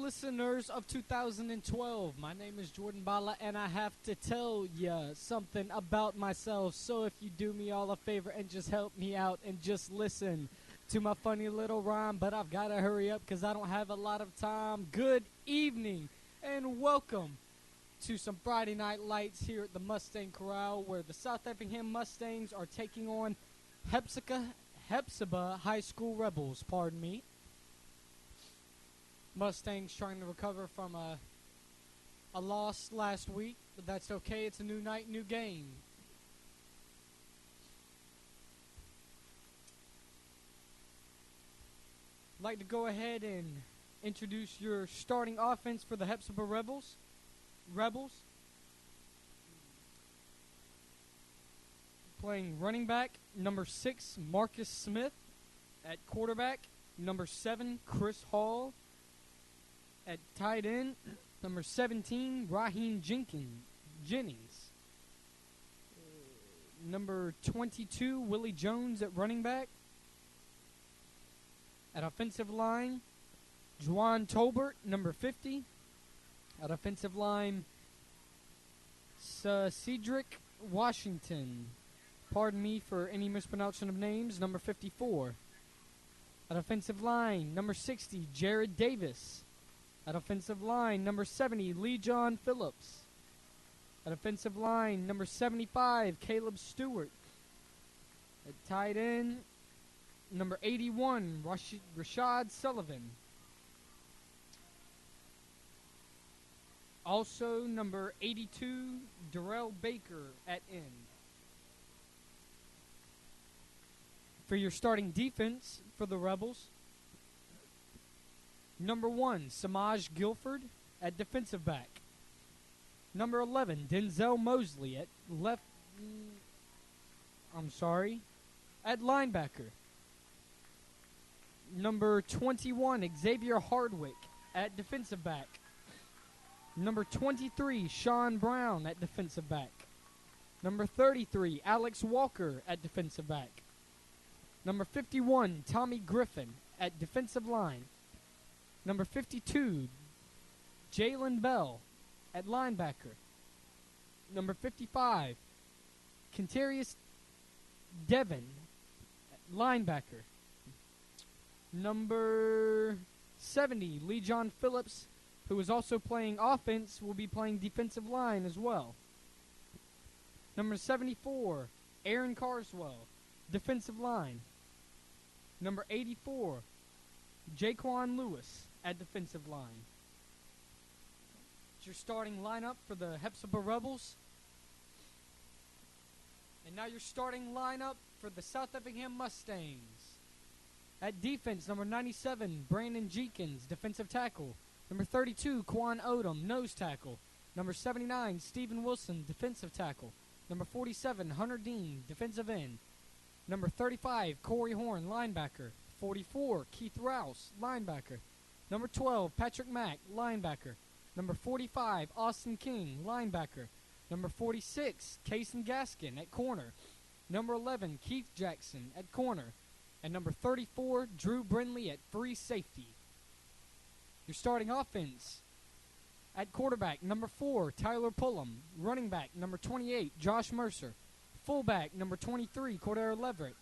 listeners of 2012. My name is Jordan Bala, and I have to tell ya something about myself. So if you do me all a favor and just help me out and just listen to my funny little rhyme, but I've got to hurry up because I don't have a lot of time. Good evening, and welcome to some Friday Night Lights here at the Mustang Corral, where the South Effingham Mustangs are taking on Hephizbah High School Rebels, pardon me. Mustangs trying to recover from a loss last week, but that's okay. It's a new night, new game. I'd like to go ahead and introduce your starting offense for the Hephizbah Rebels. Playing running back, number 6, Marcus Smith. At quarterback, number 7, Chris Hall. At tight end, number 17, Raheem Jennings. Number 22, Willie Jones at running back. At offensive line, Juwan Tolbert, number 50. At offensive line, Cedric Washington. Pardon me for any mispronunciation of names, number 54. At offensive line, number 60, Jared Davis. At offensive line, number 70, Lee John Phillips. At offensive line, number 75, Caleb Stewart. At tight end, number 81, Rashad Sullivan. Also, number 82, Darrell Baker at end. For your starting defense for the Rebels, number 1, Samaj Guilford at defensive back. Number 11, Denzel Mosley at at linebacker. Number 21, Xavier Hardwick at defensive back. Number 23, Sean Brown at defensive back. Number 33, Alex Walker at defensive back. Number 51, Tommy Griffin at defensive line. Number 52, Jalen Bell at linebacker. Number 55, Kentarius Devin at linebacker. Number 70, Lee John Phillips, who is also playing offense, will be playing defensive line as well. Number 74, Aaron Carswell, defensive line. Number 84, Jaquan Lewis at defensive line. It's your starting lineup for the Hephizbah Rebels. And now your starting lineup for the South Effingham Mustangs. At defense, number 97, Brandon Jenkins, defensive tackle. Number 32, Quan Odom, nose tackle. Number 79, Stephen Wilson, defensive tackle. Number 47, Hunter Dean, defensive end. Number 35, Corey Horn, linebacker. 44, Keith Rouse, linebacker. Number 12, Patrick Mack, linebacker. Number 45, Austin King, linebacker. Number 46, Kason Gaskin at corner. Number 11, Keith Jackson at corner. And number 34, Drew Brindley at free safety. Your starting offense. At quarterback, number 4, Tyler Pullum. Running back, number 28, Josh Mercer. Fullback, number 23, Cordero Leverett.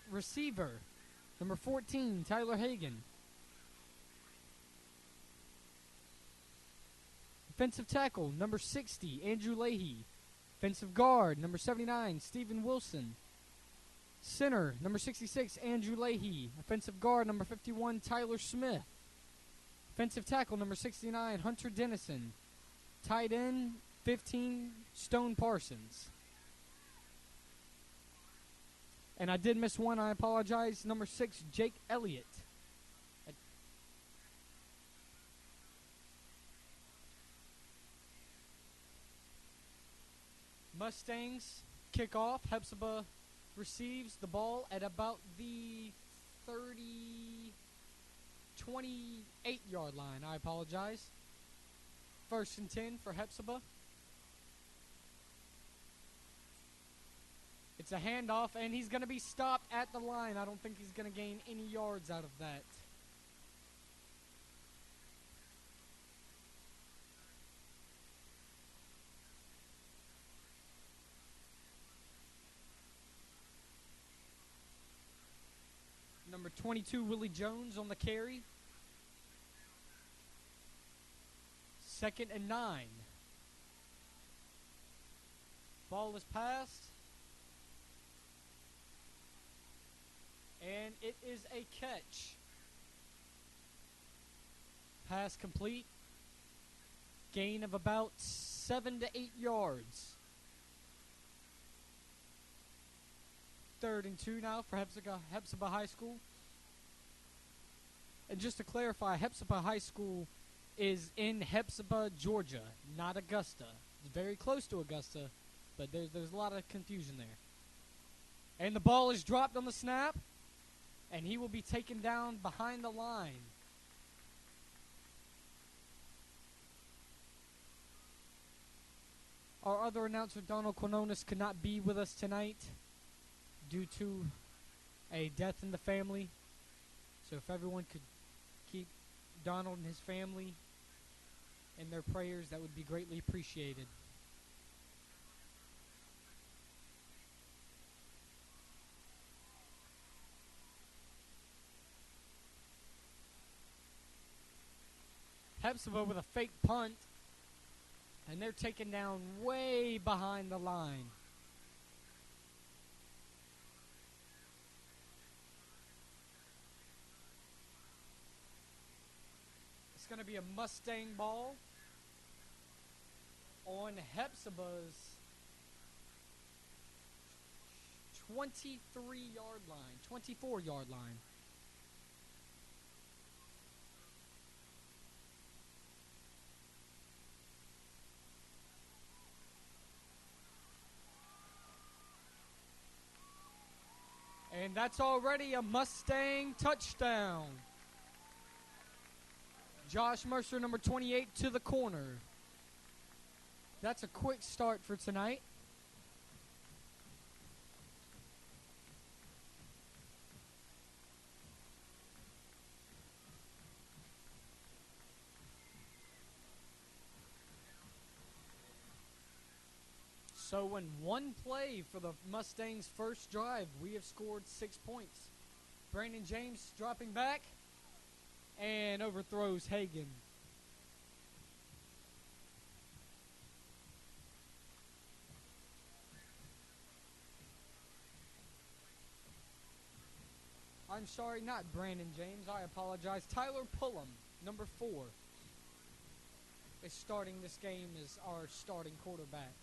Receiver, number 14, Tyler Hagan. Defensive tackle, number 60, Andrew Leahy. Defensive guard, number 79, Stephen Wilson. Center, number 66, Andrew Leahy. Offensive guard, number 51, Tyler Smith. Defensive tackle, number 69, Hunter Dennison. Tight end, 15, Stone Parsons. And I did miss one, I apologize. Number 6, Jake Elliott. Mustangs kick off. Hephizbah receives the ball at about the 28-yard line. I apologize. 1st and 10 for Hephizbah. It's a handoff, and he's going to be stopped at the line. I don't think he's going to gain any yards out of that. Number 22, Willie Jones on the carry. 2nd and 9. Ball is passed. And it is a catch. Pass complete. Gain of about 7 to 8 yards. 3rd and 2 now for Hephizbah High School. And just to clarify, Hephizbah High School is in Hephizbah, Georgia, not Augusta. It's very close to Augusta, but there's a lot of confusion there. And the ball is dropped on the snap, and he will be taken down behind the line. Our other announcer, Donald Quinones, could not be with us tonight due to a death in the family. So if everyone could keep Donald and his family in their prayers, that would be greatly appreciated. Hephizbah with a fake punt, and they're taken down way behind the line. It's going to be a Mustang ball on Hephizbah's 23-yard line, 24-yard line. And that's already a Mustang touchdown. Josh Mercer, number 28, to the corner. That's a quick start for tonight. So in one play for the Mustangs' first drive, we have scored 6 points. Brandon James dropping back and overthrows Hagan. I'm sorry, not Brandon James. I apologize. Tyler Pullum, number 4, is starting this game as our starting quarterback.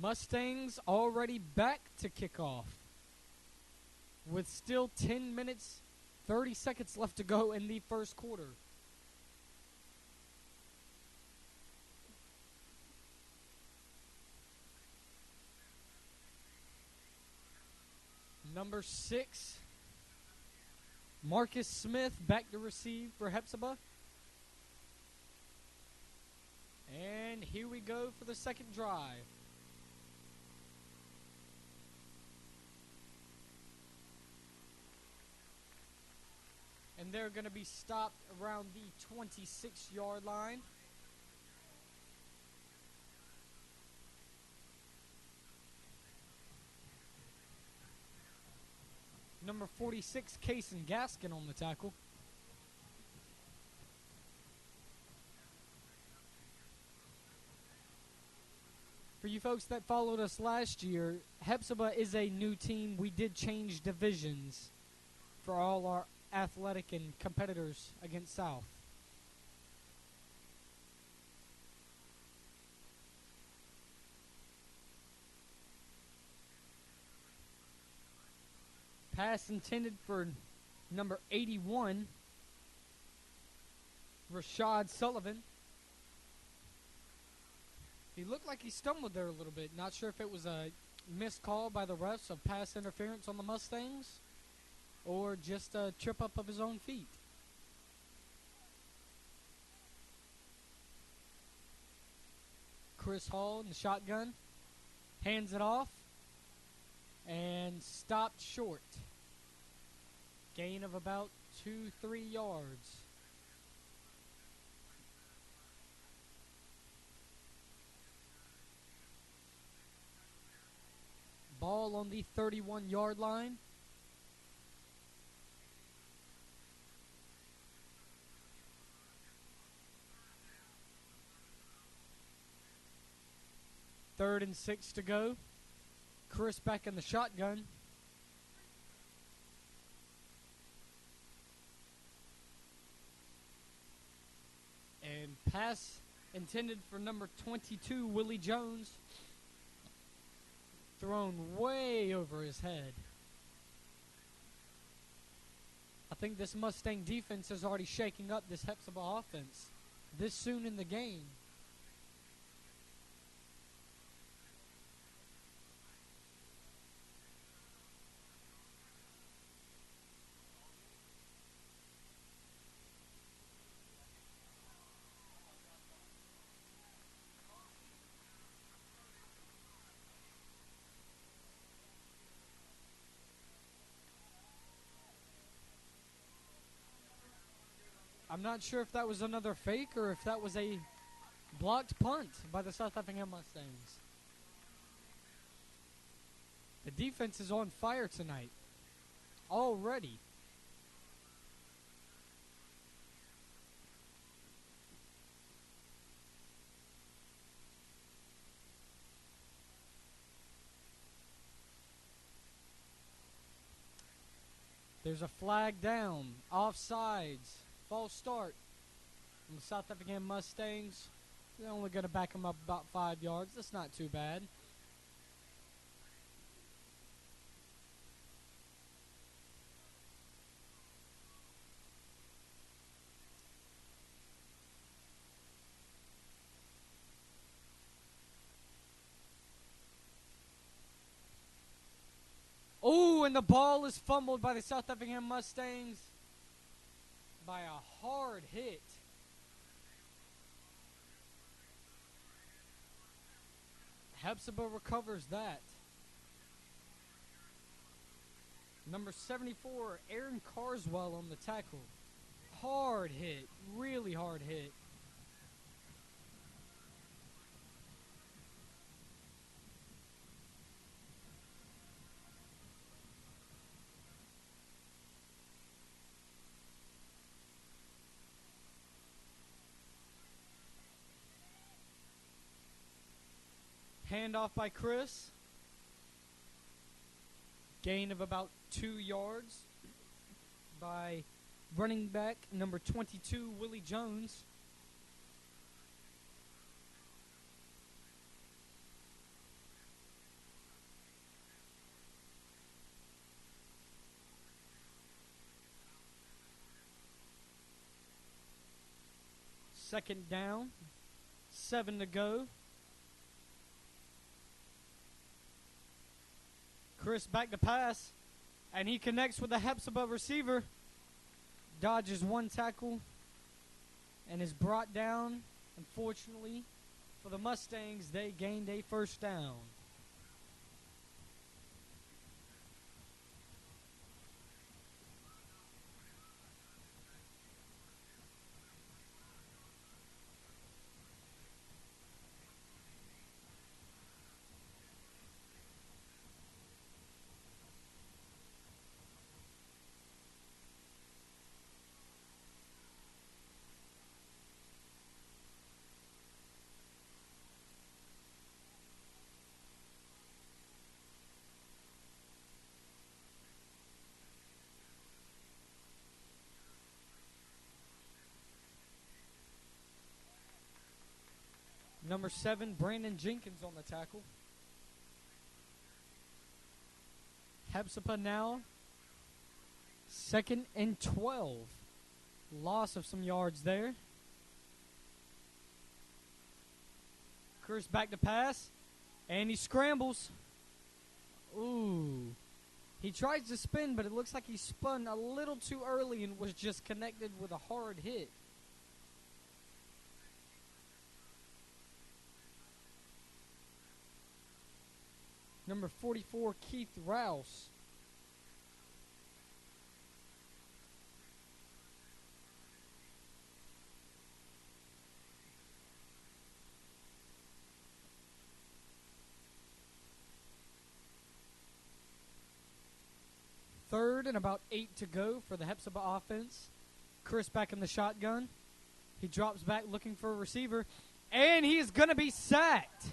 Mustangs already back to kickoff with still 10 minutes, 30 seconds left to go in the first quarter. Number 6, Marcus Smith back to receive for Hephizbah. And here we go for the second drive. And they're going to be stopped around the 26-yard line. Number 46, Kason Gaskin on the tackle. For you folks that followed us last year, Hephizbah is a new team. We did change divisions for all our athletic and competitors against South. Pass intended for number 81. Rashad Sullivan. He looked like he stumbled there a little bit. Not sure if it was a missed call by the refs of pass interference on the Mustangs or just a trip up of his own feet. Chris Hall in the shotgun. Hands it off. And stopped short. Gain of about 2-3 yards. Ball on the 31-yard line. Third and 6 to go. Chris back in the shotgun. And pass intended for number 22, Willie Jones. Thrown way over his head. I think this Mustang defense is already shaking up this Hephizbah offense this soon in the game. I'm not sure if that was another fake or if that was a blocked punt by the South Effingham Mustangs. The defense is on fire tonight. Already. There's a flag down. Offsides. False start from the South Effingham Mustangs. They're only going to back them up about 5 yards. That's not too bad. Oh, and the ball is fumbled by the South Effingham Mustangs by a hard hit. Hephizbah recovers that. Number 74, Aaron Carswell on the tackle. Hard hit, really hard hit. Handoff by Chris. Gain of about 2 yards by running back number 22, Willie Jones. Second down, 7 to go. Chris back to pass, and he connects with the Hephizbah receiver. Dodges one tackle and is brought down. Unfortunately for the Mustangs, they gained a first down. Number 7, Brandon Jenkins on the tackle. Hephizbah now 2nd and 12. Loss of some yards there. Chris back to pass. And he scrambles. Ooh. He tries to spin, but it looks like he spun a little too early and was just connected with a hard hit. Number 44, Keith Rouse. Third and about 8 to go for the Hephizbah offense. Chris back in the shotgun. He drops back looking for a receiver, and he is going to be sacked.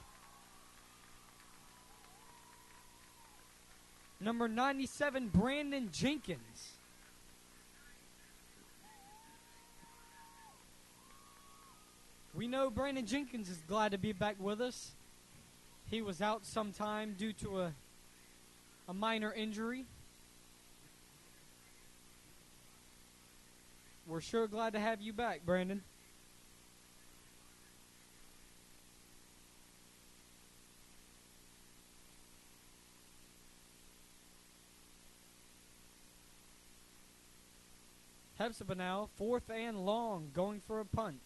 Number 97, Brandon Jenkins. We know Brandon Jenkins is glad to be back with us. He was out sometime due to a minor injury. We're sure glad to have you back, Brandon. Hephizbah now, 4th and long, going for a punt.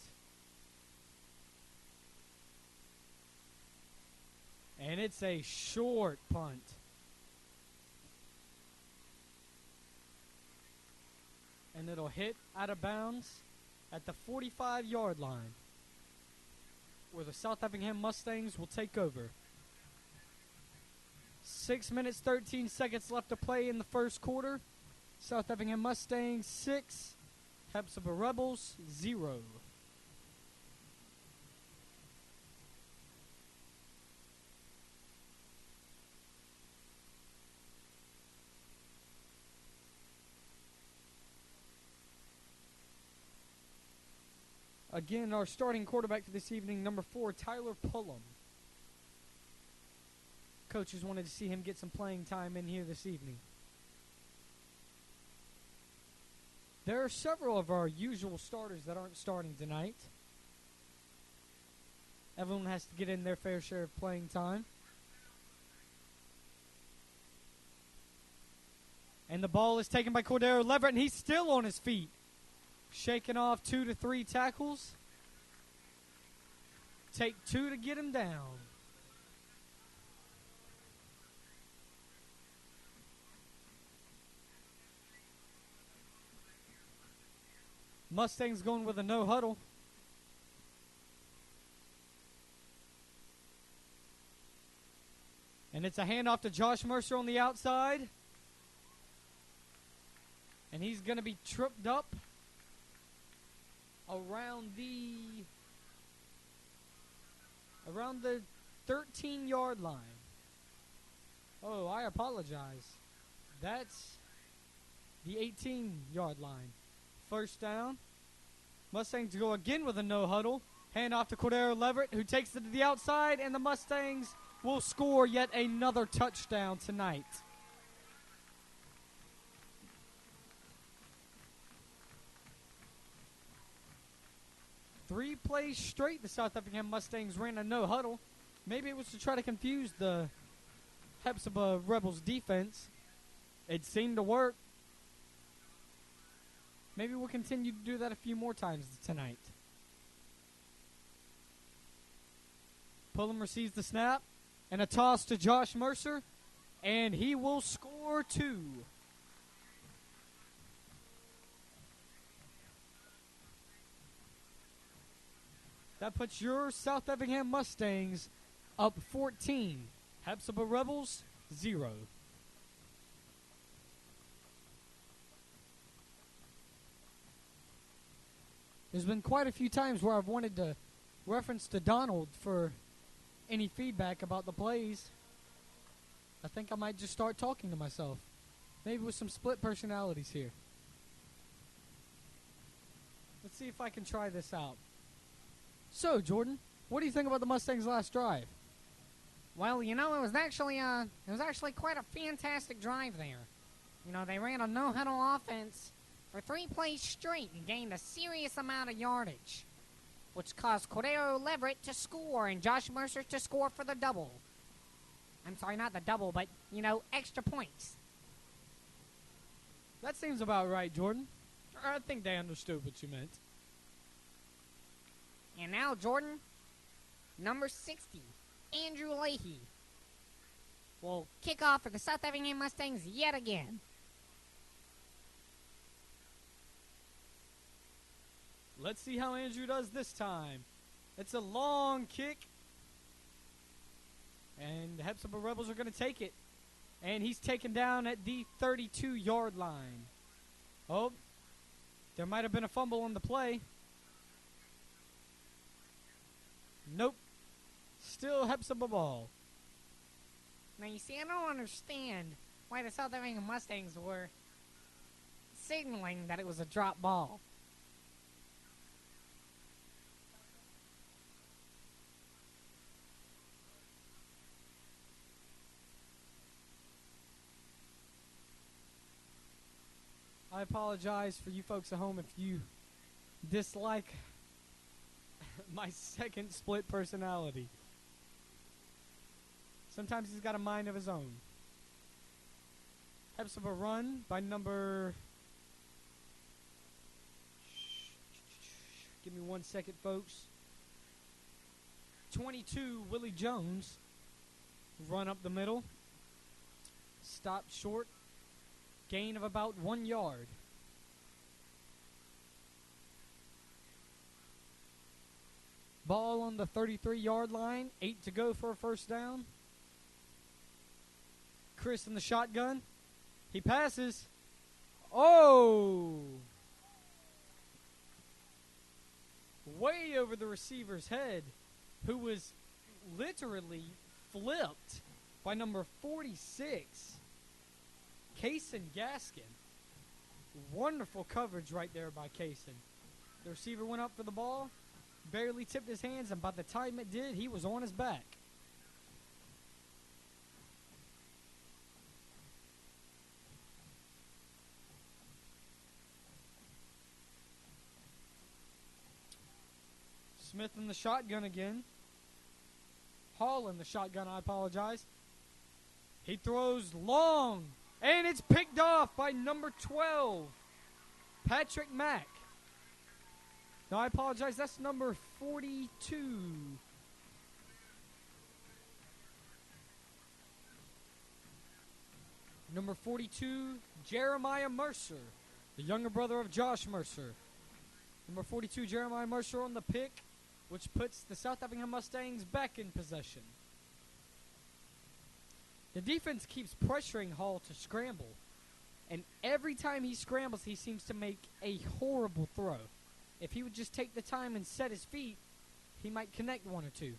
And it's a short punt. And it'll hit out of bounds at the 45-yard line, where the South Effingham Mustangs will take over. 6 minutes, 13 seconds left to play in the first quarter. South Effingham Mustangs 6, Hephizbah Rebels 0. Again, our starting quarterback for this evening, number 4, Tyler Pullum. Coaches wanted to see him get some playing time in here this evening. There are several of our usual starters that aren't starting tonight. Everyone has to get in their fair share of playing time. And the ball is taken by Cordero Leverett, and he's still on his feet. Shaking off 2 to 3 tackles. Take 2 to get him down. Mustangs going with a no huddle. And it's a handoff to Josh Mercer on the outside. And he's going to be tripped up around the 13-yard line. Oh, I apologize. That's the 18-yard line. First down. Mustangs go again with a no huddle. Hand off to Cordero Leverett, who takes it to the outside, and the Mustangs will score yet another touchdown tonight. Three plays straight, the South Effingham Mustangs ran a no huddle. Maybe it was to try to confuse the Hephizbah Rebels defense. It seemed to work. Maybe we'll continue to do that a few more times tonight. Pullum receives the snap, and a toss to Josh Mercer, and he will score 2. That puts your South Effingham Mustangs up 14. Hephizbah Rebels 0. There's been quite a few times where I've wanted to reference to Donald for any feedback about the plays. I think I might just start talking to myself. Maybe with some split personalities here. Let's see if I can try this out. So, Jordan, what do you think about the Mustangs' last drive? Well, you know, it was actually quite a fantastic drive there. You know, they ran a no-huddle offense for 3 plays straight and gained a serious amount of yardage. which caused Cordero Leverett to score and Josh Mercer to score for the double. I'm sorry, not the double, but, extra points. That seems about right, Jordan. I think they understood what you meant. And now, Jordan, number 60, Andrew Leahy, will kick off for the South Effingham Mustangs yet again. Let's see how Andrew does this time. It's a long kick. And the Hephizbah Rebels are going to take it. And he's taken down at the 32-yard line. Oh, there might have been a fumble on the play. Nope. Still Hephizbah ball. Now, you see, I don't understand why the South Effingham Mustangs were signaling that it was a drop ball. I apologize for you folks at home if you dislike my second split personality. Sometimes he's got a mind of his own. Hephizbah run by number... Give me 1 second, folks. 22, Willie Jones. Run up the middle. Stopped short. Gain of about 1 yard. Ball on the 33-yard line. 8 to go for a first down. Chris in the shotgun. He passes. Oh! Way over the receiver's head, who was literally flipped by number 46. Kaysen Gaskin. Wonderful coverage right there by Kaysen. The receiver went up for the ball, barely tipped his hands, and by the time it did, he was on his back. Smith in the shotgun again. Hall in the shotgun, I apologize. He throws long. And it's picked off by number 12, Patrick Mack. No, I apologize. That's number 42. Number 42, Jeremiah Mercer, the younger brother of Josh Mercer. Number 42, Jeremiah Mercer on the pick, which puts the South Effingham Mustangs back in possession. The defense keeps pressuring Hall to scramble, and every time he scrambles, he seems to make a horrible throw. If he would just take the time and set his feet, he might connect one or two.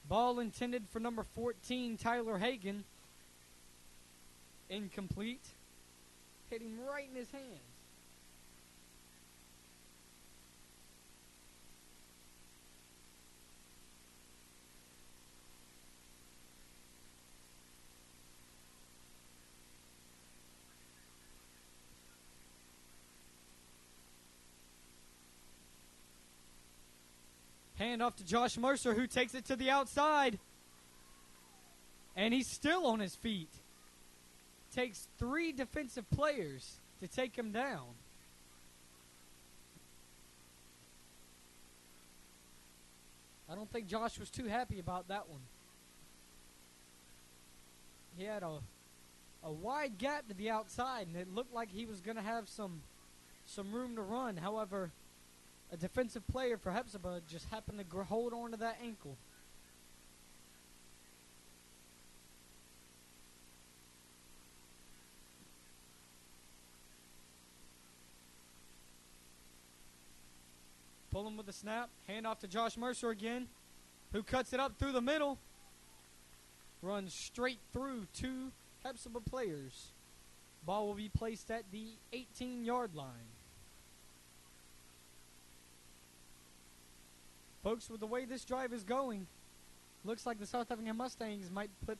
Ball intended for number 14, Tyler Hagan. Incomplete. Hit him right in his hands. Hand off to Josh Mercer, who takes it to the outside. And he's still on his feet. Takes 3 defensive players to take him down. I don't think Josh was too happy about that one. He had a wide gap to the outside, and it looked like he was going to have some room to run. However, a defensive player for Hephizbah just happened to hold on to that ankle. Pull him with the snap. Hand off to Josh Mercer again, who cuts it up through the middle. Runs straight through 2 Hephizbah players. Ball will be placed at the 18-yard line. Folks, with the way this drive is going, looks like the South Effingham Mustangs might put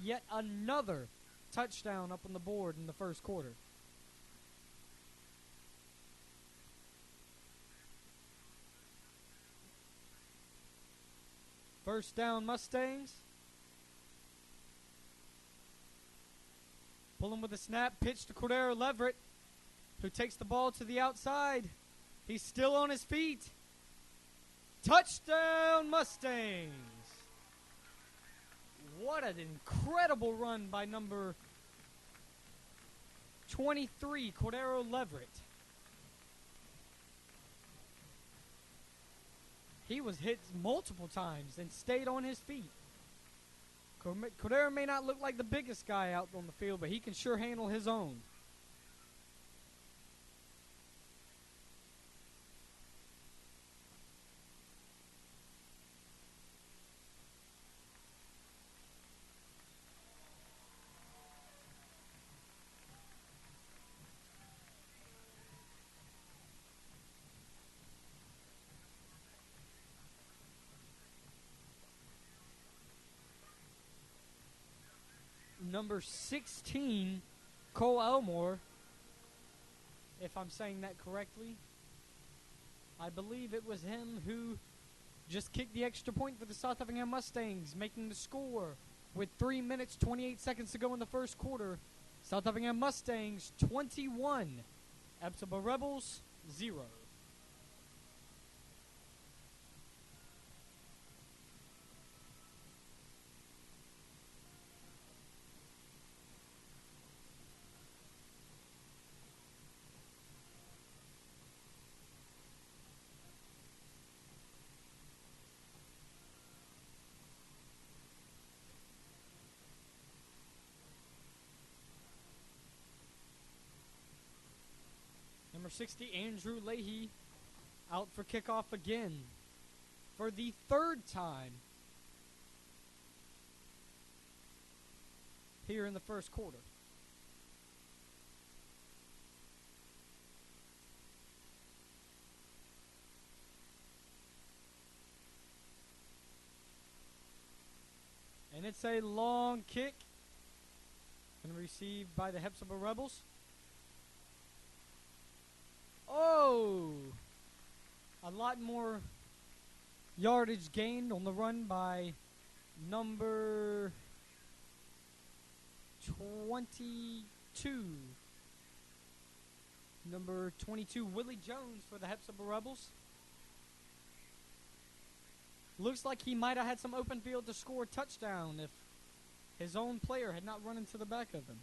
yet another touchdown up on the board in the first quarter. First down, Mustangs. Pulling with a snap, pitch to Cordero Leverett, who takes the ball to the outside. He's still on his feet. Touchdown, Mustangs. What an incredible run by number 23, Cordero Leverett. He was hit multiple times and stayed on his feet. Cordero may not look like the biggest guy out on the field, but he can sure handle his own. Number 16, Cole Elmore, if I'm saying that correctly. I believe it was him who just kicked the extra point for the South Effingham Mustangs, making the score with 3 minutes, 28 seconds to go in the first quarter. South Effingham Mustangs 21, Hephizbah Rebels 0. Number 60, Andrew Leahy, out for kickoff again for the third time here in the first quarter. And it's a long kick and received by the Hephizbah Rebels. Oh! A lot more yardage gained on the run by number 22. Number 22, Willie Jones for the Hephizbah Rebels. Looks like he might have had some open field to score a touchdown if his own player had not run into the back of him.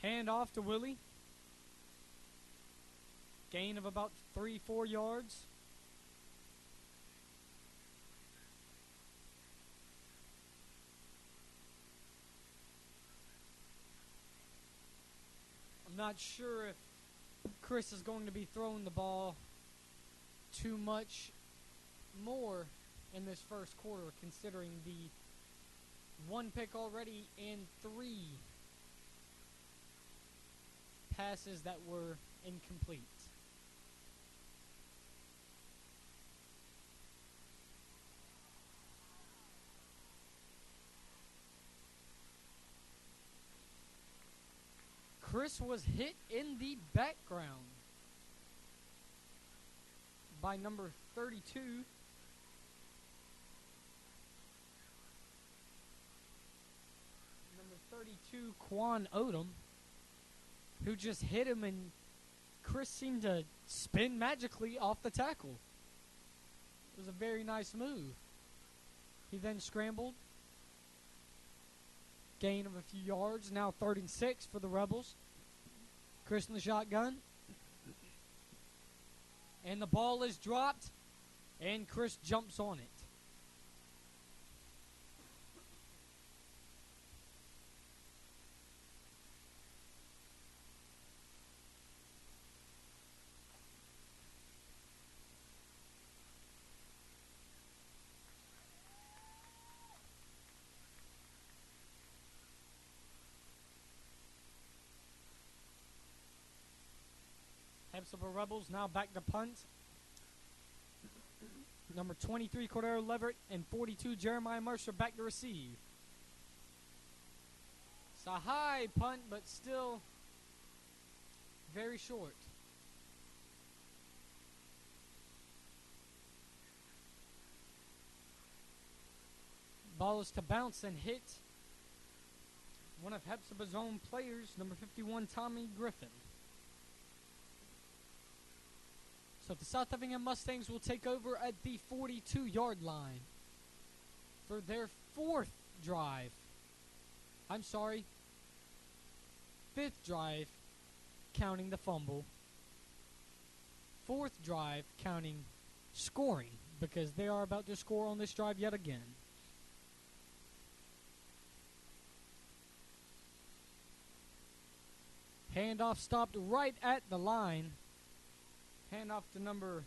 Hand off to Willie. Gain of about 3-4 yards. I'm not sure if Chris is going to be throwing the ball too much more in this first quarter, considering the 1 pick already and 3 passes that were incomplete. Chris was hit in the background by number 32. Number 32, Quan Odom, who just hit him, and Chris seemed to spin magically off the tackle. It was a very nice move. He then scrambled. Gain of a few yards, now 3rd and 6 for the Rebels. Chris in the shotgun. And the ball is dropped, and Chris jumps on it. Hephizbah Rebels now back to punt. Number 23, Cordero Leverett, and 42, Jeremiah Mercer back to receive. It's a high punt, but still very short. Ball is to bounce and hit one of Hephizbah's own players, number 51, Tommy Griffin. So the South Effingham Mustangs will take over at the 42-yard line for their fifth drive, counting the fumble. Fourth drive, counting scoring, because they are about to score on this drive yet again. Handoff stopped right at the line. Handoff to number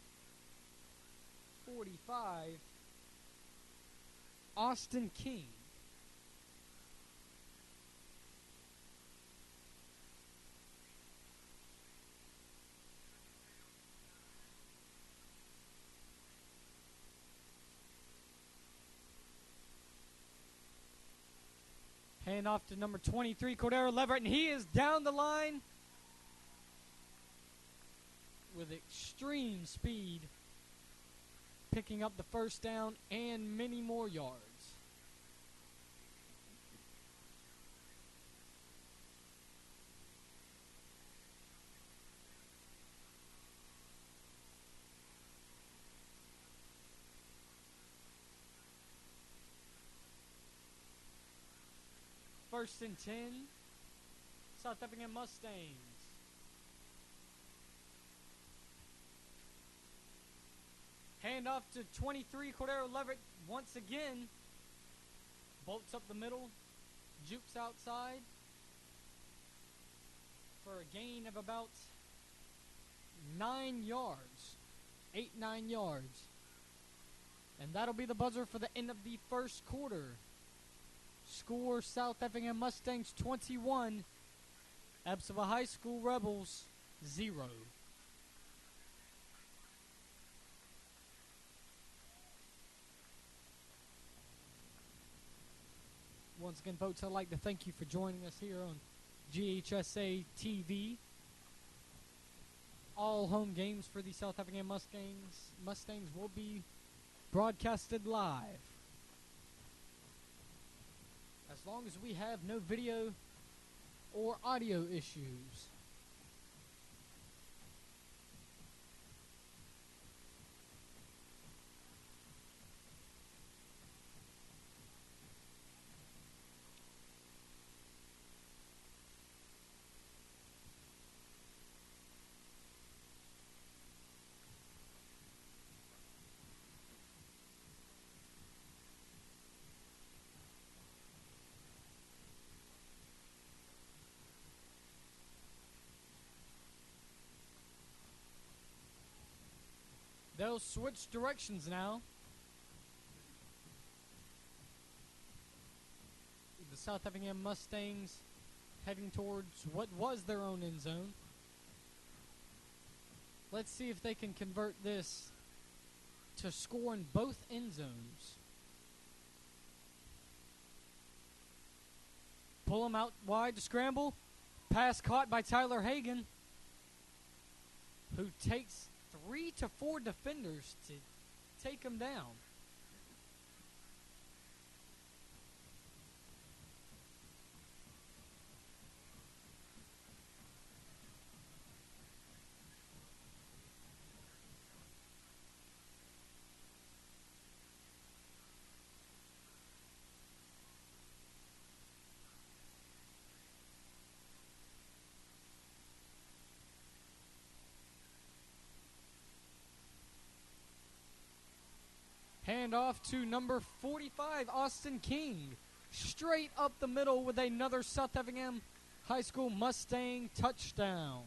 45, Austin King. Handoff to number 23, Cordero Leverett, and he is down the line with extreme speed, picking up the first down and many more yards. First and 10, South Effingham Mustangs. Handoff to 23, Cordero Leverett once again. Bolts up the middle, jukes outside for a gain of about 9 yards. 8-9 yards. And that'll be the buzzer for the end of the first quarter. Score South Effingham Mustangs 21, Hephizbah High School Rebels 0. Once again, folks, I'd like to thank you for joining us here on GHSA TV. All home games for the South Effingham Mustangs will be broadcasted live. As long as we have no video or audio issues. They'll switch directions now. The South Effingham Mustangs heading towards what was their own end zone. Let's see if they can convert this to score in both end zones. Pull them out wide to scramble. Pass caught by Tyler Hagan, who takes 3 to 4 defenders to take him down. Hand off to number 45, Austin King. Straight up the middle with another South Effingham High School Mustang touchdown.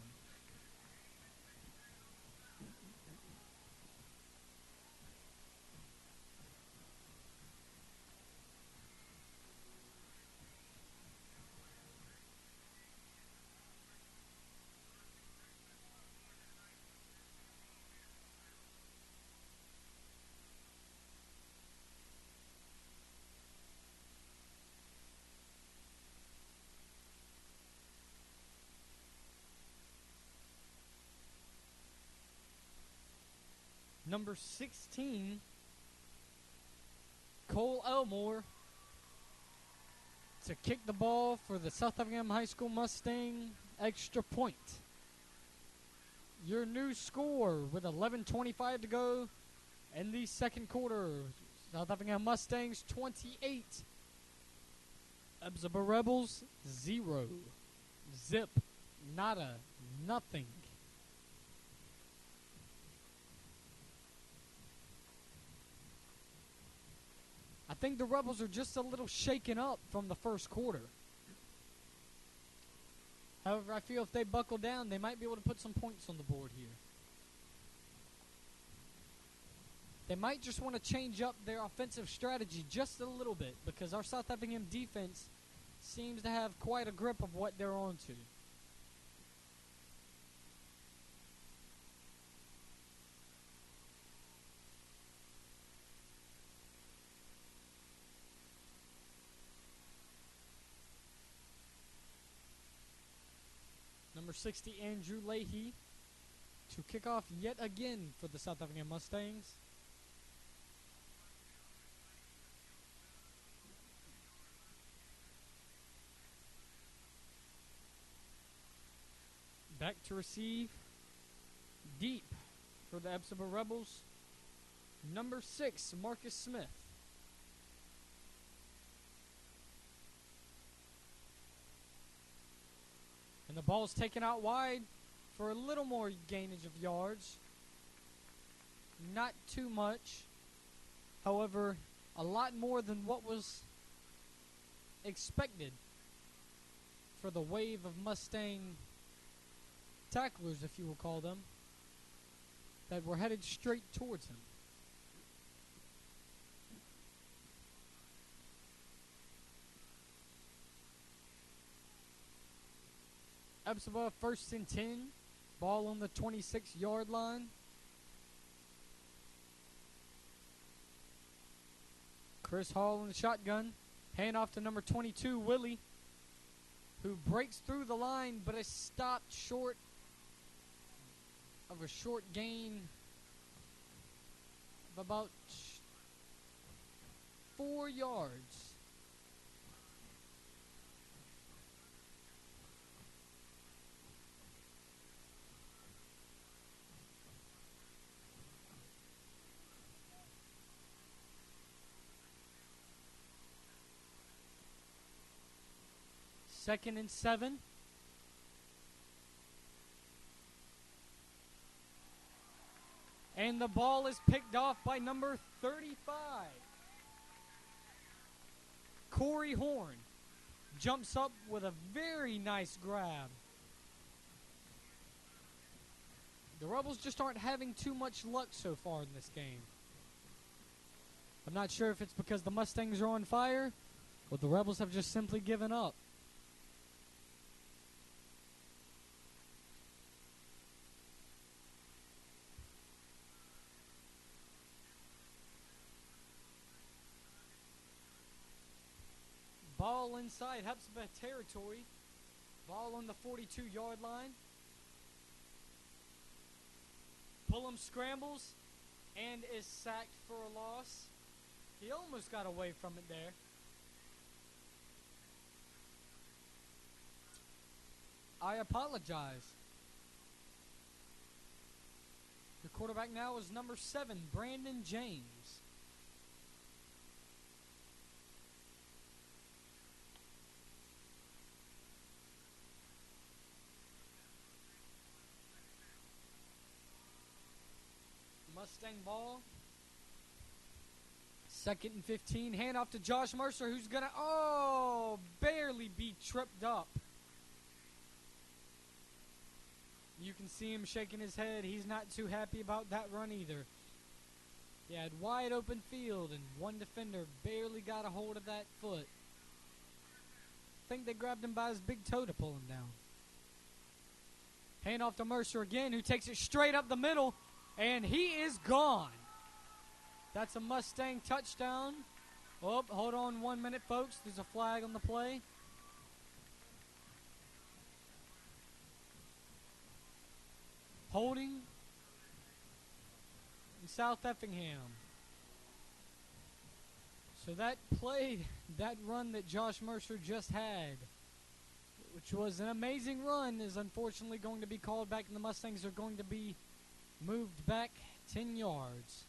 Number 16, Cole Elmore, to kick the ball for the South Effingham High School Mustang extra point. Your new score with 11:25 to go in the second quarter. South Effingham Mustangs 28. Hephizbah Rebels 0. Zip. Nada. Nothing. I think the Rebels are just a little shaken up from the first quarter. However, I feel if they buckle down, they might be able to put some points on the board here. They might just want to change up their offensive strategy just a little bit because our South Effingham defense seems to have quite a grip of what they're on to. Number 60, Andrew Leahy, to kick off yet again for the South Effingham Mustangs. Back to receive, deep for the Hephizbah Rebels. Number 6, Marcus Smith. And the ball's taken out wide for a little more gainage of yards. Not too much. However, a lot more than what was expected for the wave of Mustang tacklers, if you will call them, that were headed straight towards him. Hephizbah 1st and 10. Ball on the 26-yard line. Chris Hall in the shotgun. Hand off to number 22, Willie, who breaks through the line but is stopped short of a short gain of about 4 yards. Second and 7. And the ball is picked off by number 35. Corey Horn jumps up with a very nice grab. The Rebels just aren't having too much luck so far in this game. I'm not sure if it's because the Mustangs are on fire or the Rebels have just simply given up. Ball inside Hephizbah territory. Ball on the 42-yard line. Pullum scrambles and is sacked for a loss. He almost got away from it there. I apologize. The quarterback now is number 7, Brandon James. Mustang ball. 2nd and 15. Hand off to Josh Mercer, who's going to, barely be tripped up. You can see him shaking his head. He's not too happy about that run either. He had wide open field, and one defender barely got a hold of that foot. I think they grabbed him by his big toe to pull him down. Hand off to Mercer again, who takes it straight up the middle. And he is gone. That's a Mustang touchdown. Oh, hold on 1 minute, folks. There's a flag on the play. Holding. South Effingham. So that played that run that Josh Mercer just had, which was an amazing run, is unfortunately going to be called back, and the Mustangs are going to be moved back 10 yards.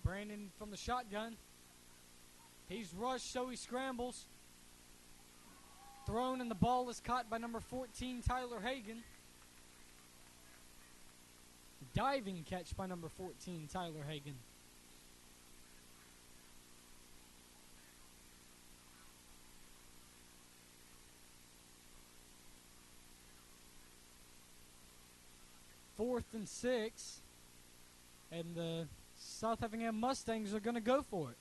Brandon from the shotgun. He's rushed, so he scrambles. Thrown, and the ball is caught by number 14, Tyler Hagan. Diving catch by number 14, Tyler Hagan. Fourth and 6. And the South Effingham Mustangs are going to go for it.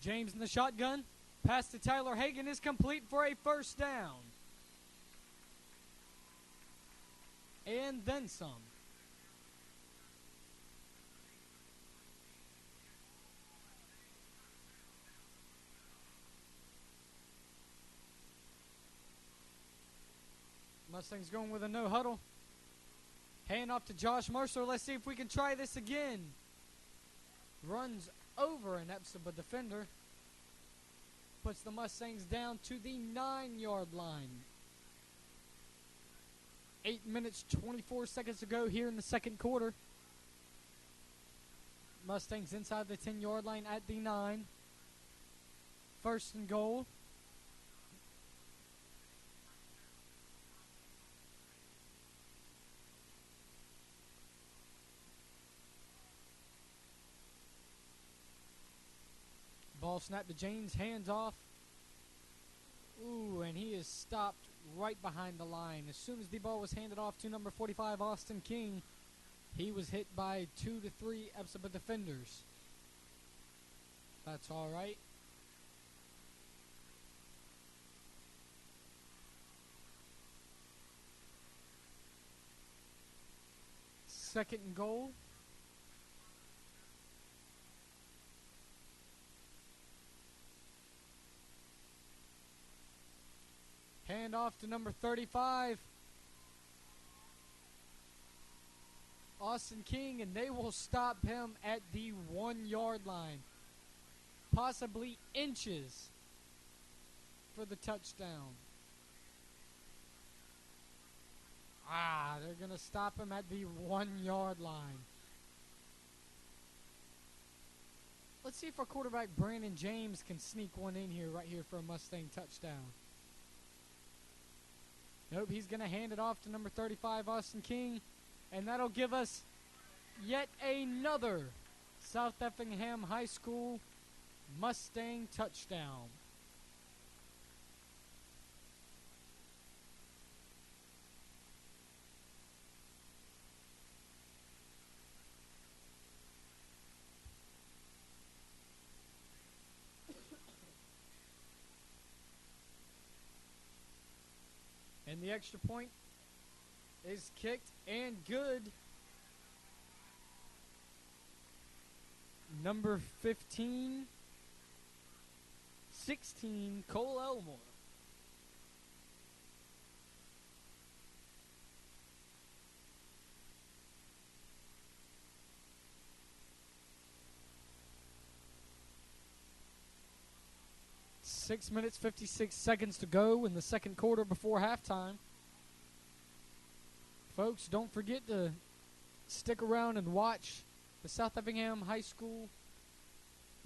James in the shotgun. Pass to Tyler Hagan is complete for a first down. And then some. Mustangs going with a no huddle. Hand off to Josh Mercer. Let's see if we can try this again. Runs over an Hephizbah defender. Puts the Mustangs down to the 9-yard line. 8 minutes, 24 seconds to go here in the second quarter. Mustangs inside the 10-yard line at the 9. First and goal. Ball snapped to James, hands off. Ooh, and he is stopped right behind the line. As soon as the ball was handed off to number 45, Austin King, he was hit by 2 to 3 Hephizbah defenders. That's all right. Second and goal. Hand off to number 35, Austin King, and they will stop him at the 1-yard line. Possibly inches for the touchdown. They're going to stop him at the 1-yard line. Let's see if our quarterback, Brandon James, can sneak one in here, right here for a Mustang touchdown. Nope, he's going to hand it off to number 35, Austin King. And that'll give us yet another South Effingham High School Mustang touchdown. And the extra point is kicked and good. Number 15, 16, Cole Elmore. Six minutes, 56 seconds to go in the second quarter before halftime. Folks, don't forget to stick around and watch the South Effingham High School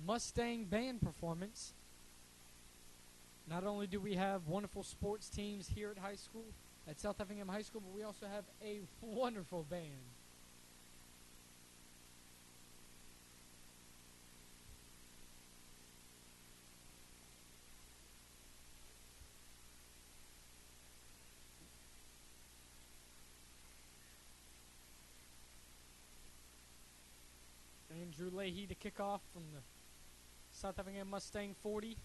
Mustang band performance. Not only do we have wonderful sports teams here at South Effingham High School, but we also have a wonderful band. Andrew Leahy to kick off from the South Effingham Mustang 40.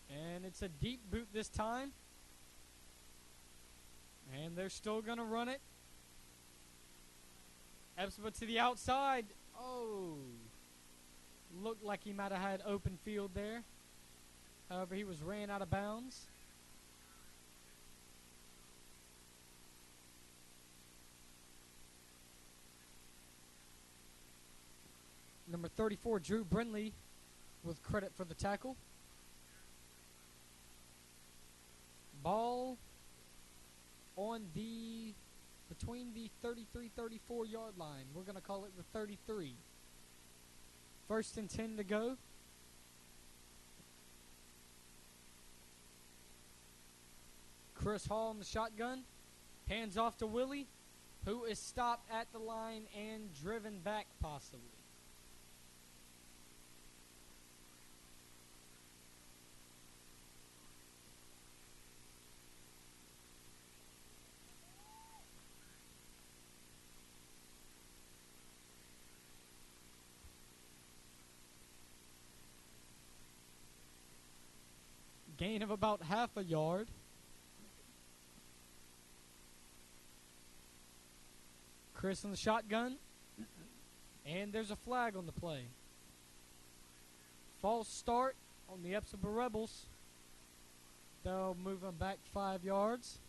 And it's a deep boot this time. And they're still going to run it. Hephizbah to the outside. Oh. Looked like he might have had open field there. However, he was ran out of bounds. Number 34, Drew Brindley, with credit for the tackle. Ball on the, between the 33-34 yard line. We're going to call it the 33. 1st and 10 to go. Chris Hall in the shotgun. Hands off to Willie, who is stopped at the line and driven back possibly. Gain of about half a yard. Chris in the shotgun. And there's a flag on the play. False start on the Hephizbah Rebels. They'll move them back 5 yards.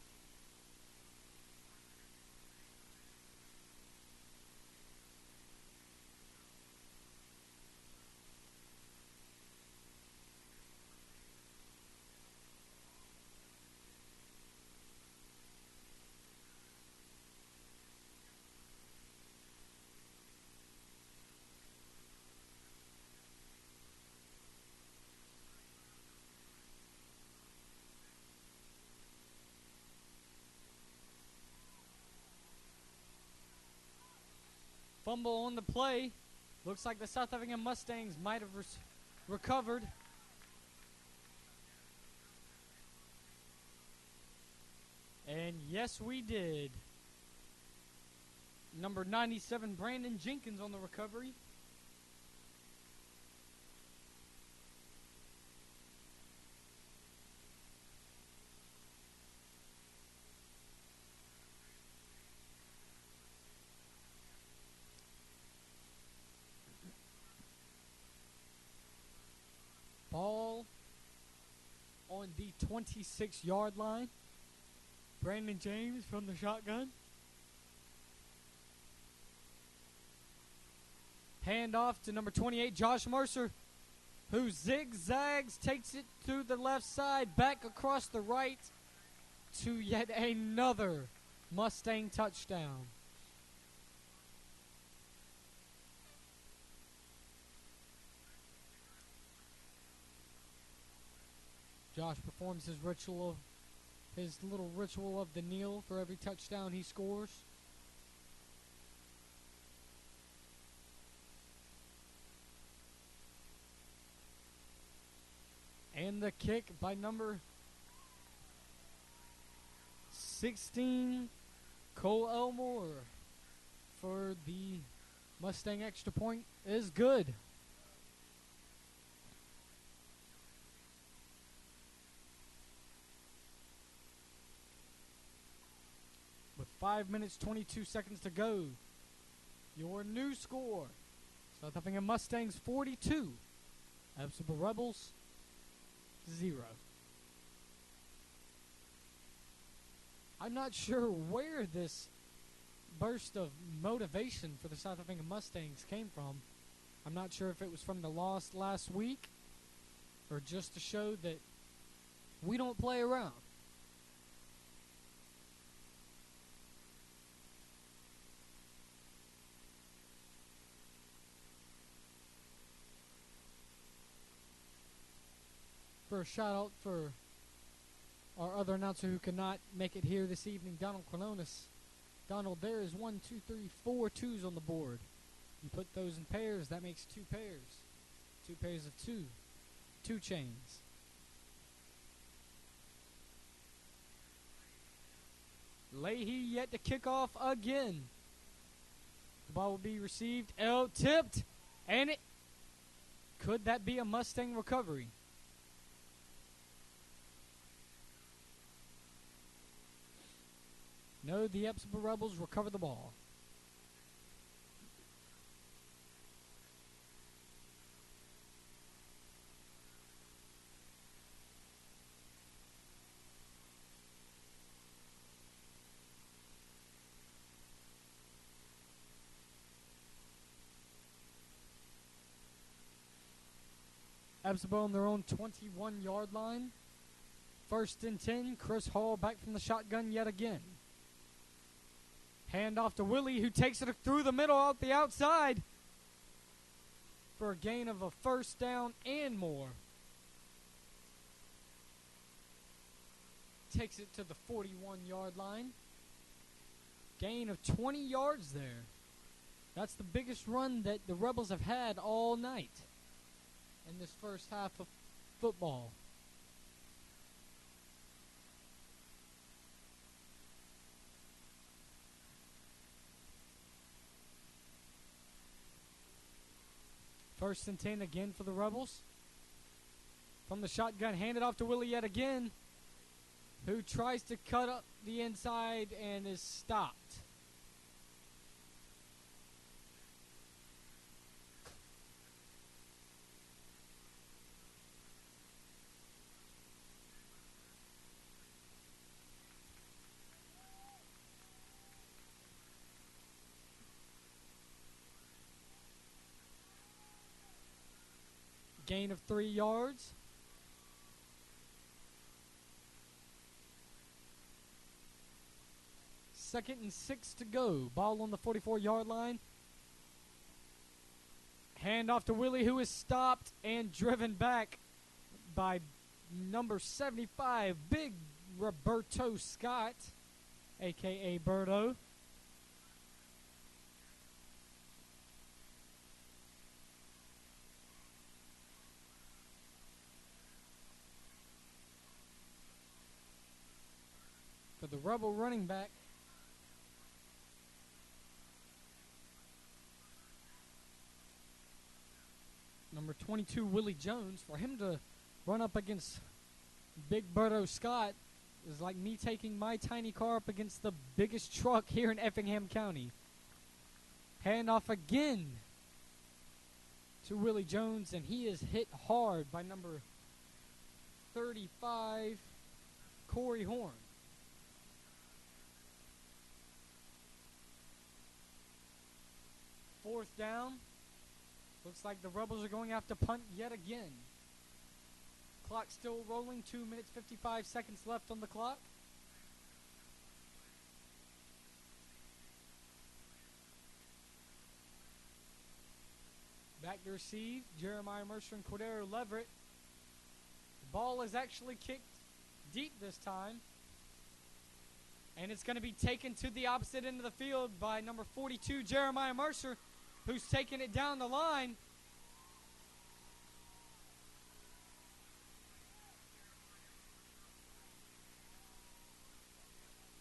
Fumble on the play. Looks like the South Effingham Mustangs might have recovered. And yes, we did. Number 97, Brandon Jenkins on the recovery. Ball on the 26-yard line. Brandon James from the shotgun. Hand off to number 28, Josh Mercer, who zigzags, takes it to the left side, back across the right to yet another Mustang touchdown. Josh performs his little ritual of the kneel for every touchdown he scores. And the kick by number 16, Cole Elmore, for the Mustang extra point is good. With 5 minutes, 22 seconds to go, your new score: South Effingham Mustangs 42, Hephizbah Rebels 0. I'm not sure where this burst of motivation for the South Effingham Mustangs came from. I'm not sure if it was from the loss last week or just to show that we don't play around. For a shout out for our other announcer who could not make it here this evening, Donald Quinones. Donald, there is 1, 2, 3, 4 twos on the board. You put those in pairs, that makes 2 pairs. 2 pairs of 2. 2 chains. Leahy yet to kick off again. The ball will be received. Tipped. And it. Could that be a Mustang recovery? No, the Hephizbah Rebels recover the ball. Hephizbah on their own 21-yard line. 1st and 10. Chris Hall back from the shotgun yet again. Hand off to Willie, who takes it through the middle out the outside for a gain of a 1st down and more. Takes it to the 41-yard line. Gain of 20 yards there. That's the biggest run that the Rebels have had all night in this first half of football. First and 10 again for the Rebels. From the shotgun, handed off to Willie yet again, who tries to cut up the inside and is stopped. Gain of 3 yards. Second and 6 to go. Ball on the 44-yard line. Hand off to Willie, who is stopped and driven back by number 75, Big Roberto Scott, a.k.a. Birdo. For the Rebel running back, number 22, Willie Jones, for him to run up against Big Birdo Scott is like me taking my tiny car up against the biggest truck here in Effingham County. Handoff again to Willie Jones, and he is hit hard by number 35, Corey Horn. Fourth down. Looks like the Rebels are going to have to punt yet again. Clock still rolling. 2 minutes, 55 seconds left on the clock. Back to receive. Jeremiah Mercer and Cordero Leverett. The ball is actually kicked deep this time. And it's going to be taken to the opposite end of the field by number 42, Jeremiah Mercer, who's taking it down the line.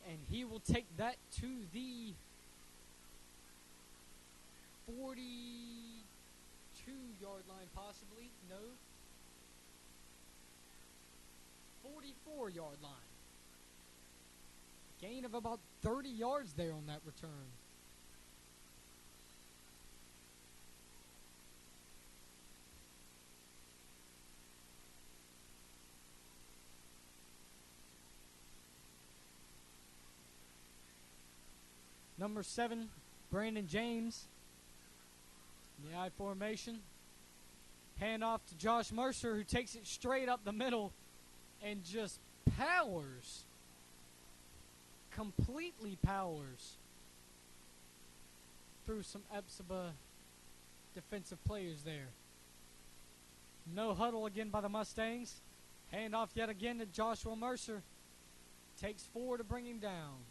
And he will take that to the 42-yard line possibly. No. 44-yard line. Gain of about 30 yards there on that return. Number 7, Brandon James. In the I formation. Hand off to Josh Mercer, who takes it straight up the middle and just powers. Completely powers through some Hephizbah defensive players there. No huddle again by the Mustangs. Hand off yet again to Joshua Mercer. Takes 4 to bring him down.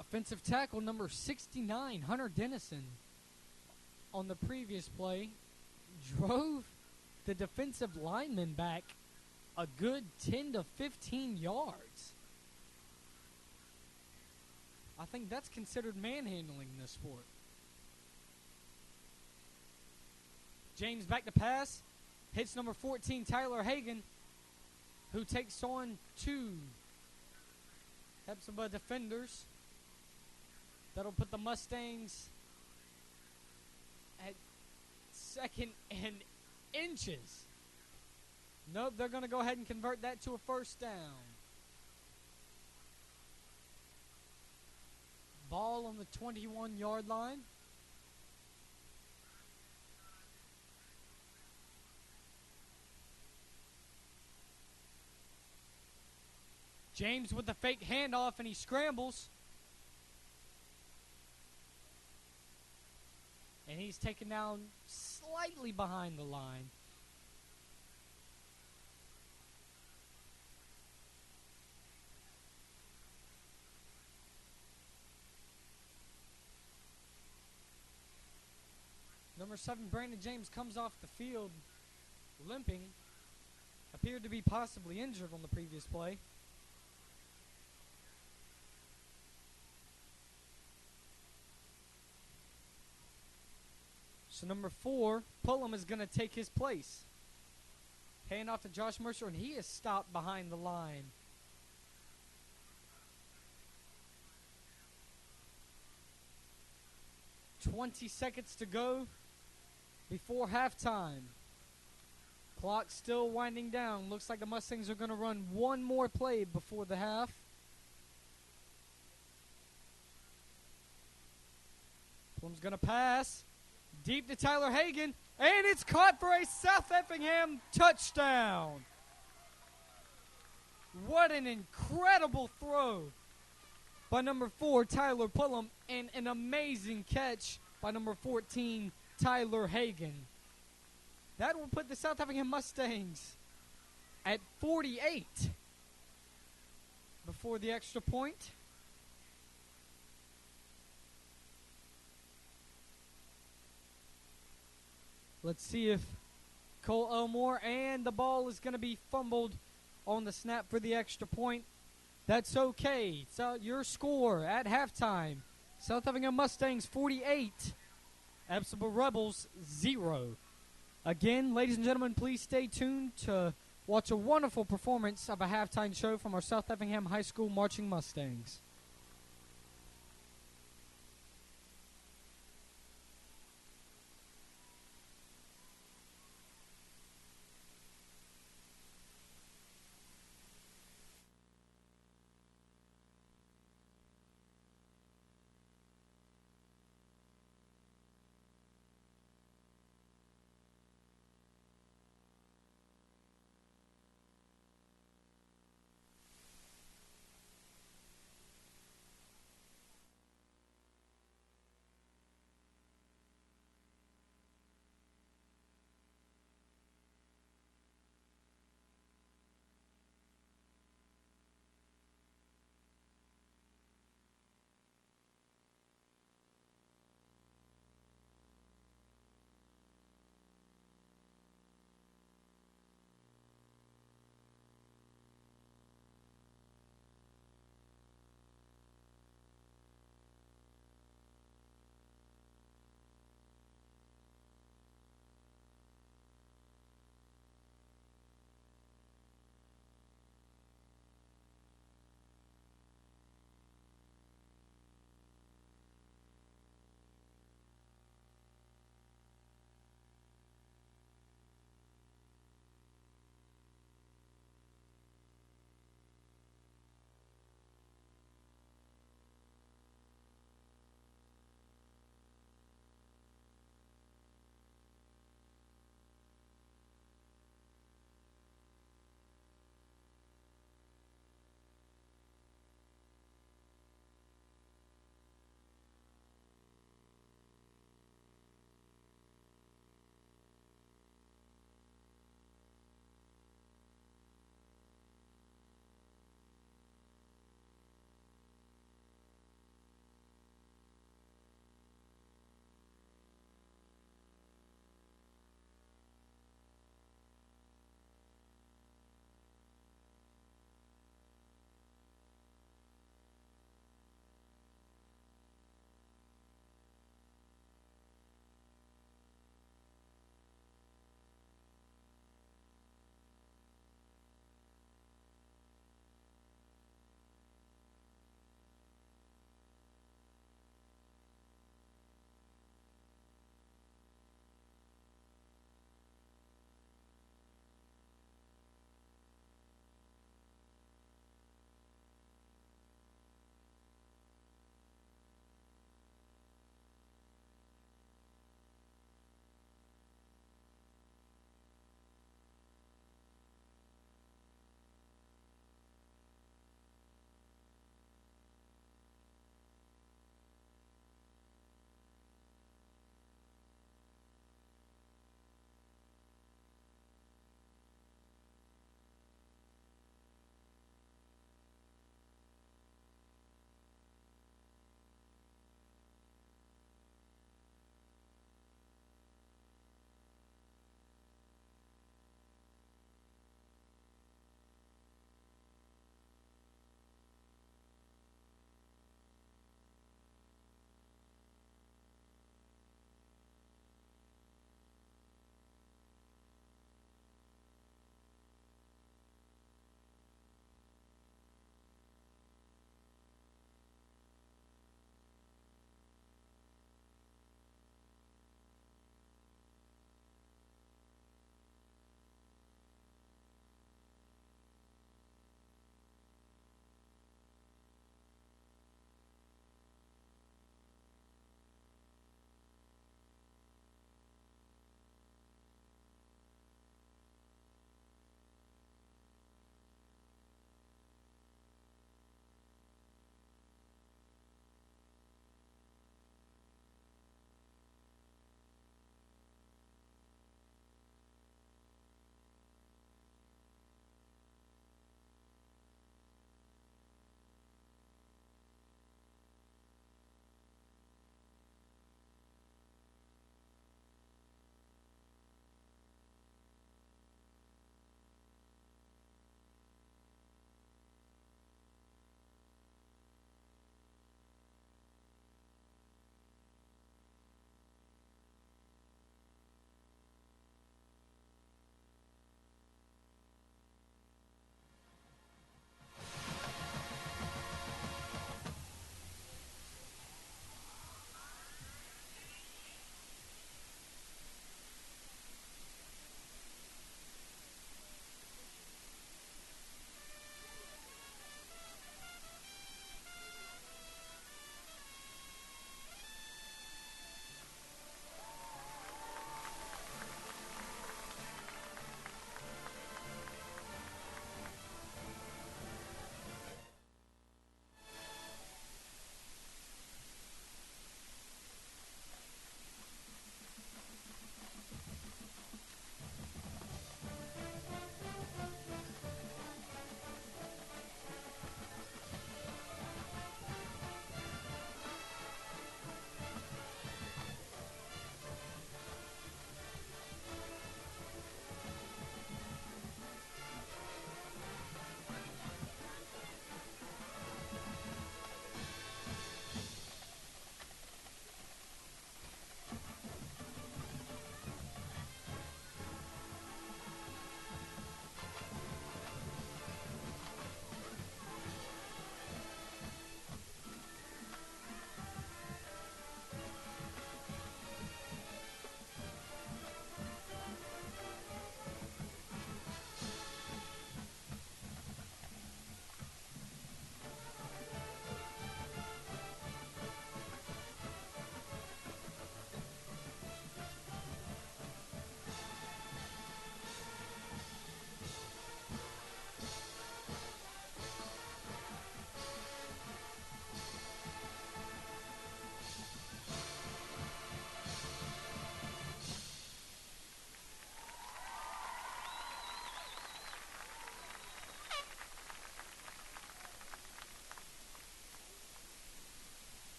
Offensive tackle number 69, Hunter Dennison, on the previous play, drove the defensive lineman back a good 10 to 15 yards. I think that's considered manhandling in this sport. James back to pass. hits number 14, Tyler Hagan, who takes on two Hephizbah defenders. That'll put the Mustangs at second and inches. Nope, they're going to go ahead and convert that to a first down. Ball on the 21-yard line. James with the fake handoff, and he scrambles. And he's taken down slightly behind the line. Number 7, Brandon James, comes off the field limping. Appeared to be possibly injured on the previous play. So number 4, Pullum, is going to take his place. Hand off to Josh Mercer, and he is stopped behind the line. "20 seconds to go before halftime. Clock still winding down. Looks like the Mustangs are going to run one more play before the half. Pullum's going to pass. Deep to Tyler Hagan, and it's caught for a South Effingham touchdown. What an incredible throw by number 4, Tyler Pullum, and an amazing catch by number 14, Tyler Hagan. That will put the South Effingham Mustangs at 48 before the extra point. Let's see if Cole Elmore, and the ball is going to be fumbled on the snap for the extra point. That's okay. So your score at halftime: South Effingham Mustangs 48, Hephizbah Rebels 0. Again, ladies and gentlemen, please stay tuned to watch a wonderful performance of a halftime show from our South Effingham High School Marching Mustangs.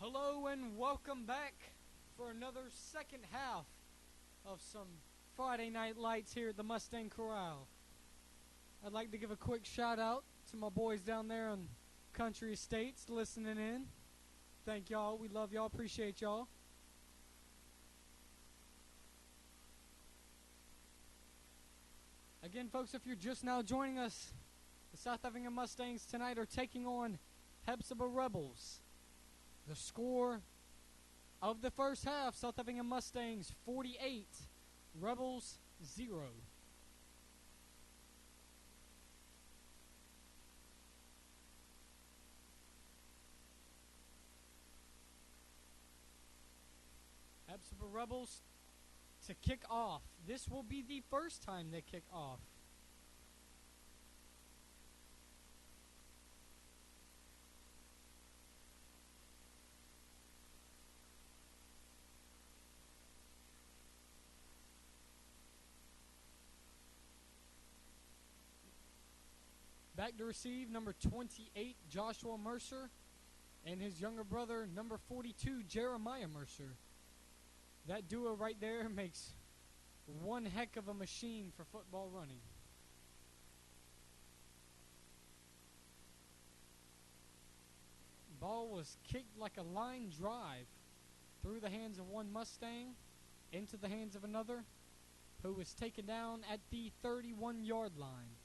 Hello and welcome back for another second half of some Friday Night Lights here at the Mustang Corral. I'd like to give a quick shout out to my boys down there on Country Estates listening in. Thank y'all. We love y'all. Appreciate y'all. Again, folks, if you're just now joining us, the South Effingham Mustangs tonight are taking on Hephizbah Rebels. The score of the first half, South Effingham Mustangs 48, Rebels 0. Hephizbah Rebels to kick off. This will be the first time they kick off. Back to receive, number 28, Joshua Mercer, and his younger brother, number 42, Jeremiah Mercer. That duo right there makes one heck of a machine for football running. Ball was kicked like a line drive through the hands of one Mustang into the hands of another, who was taken down at the 31-yard line.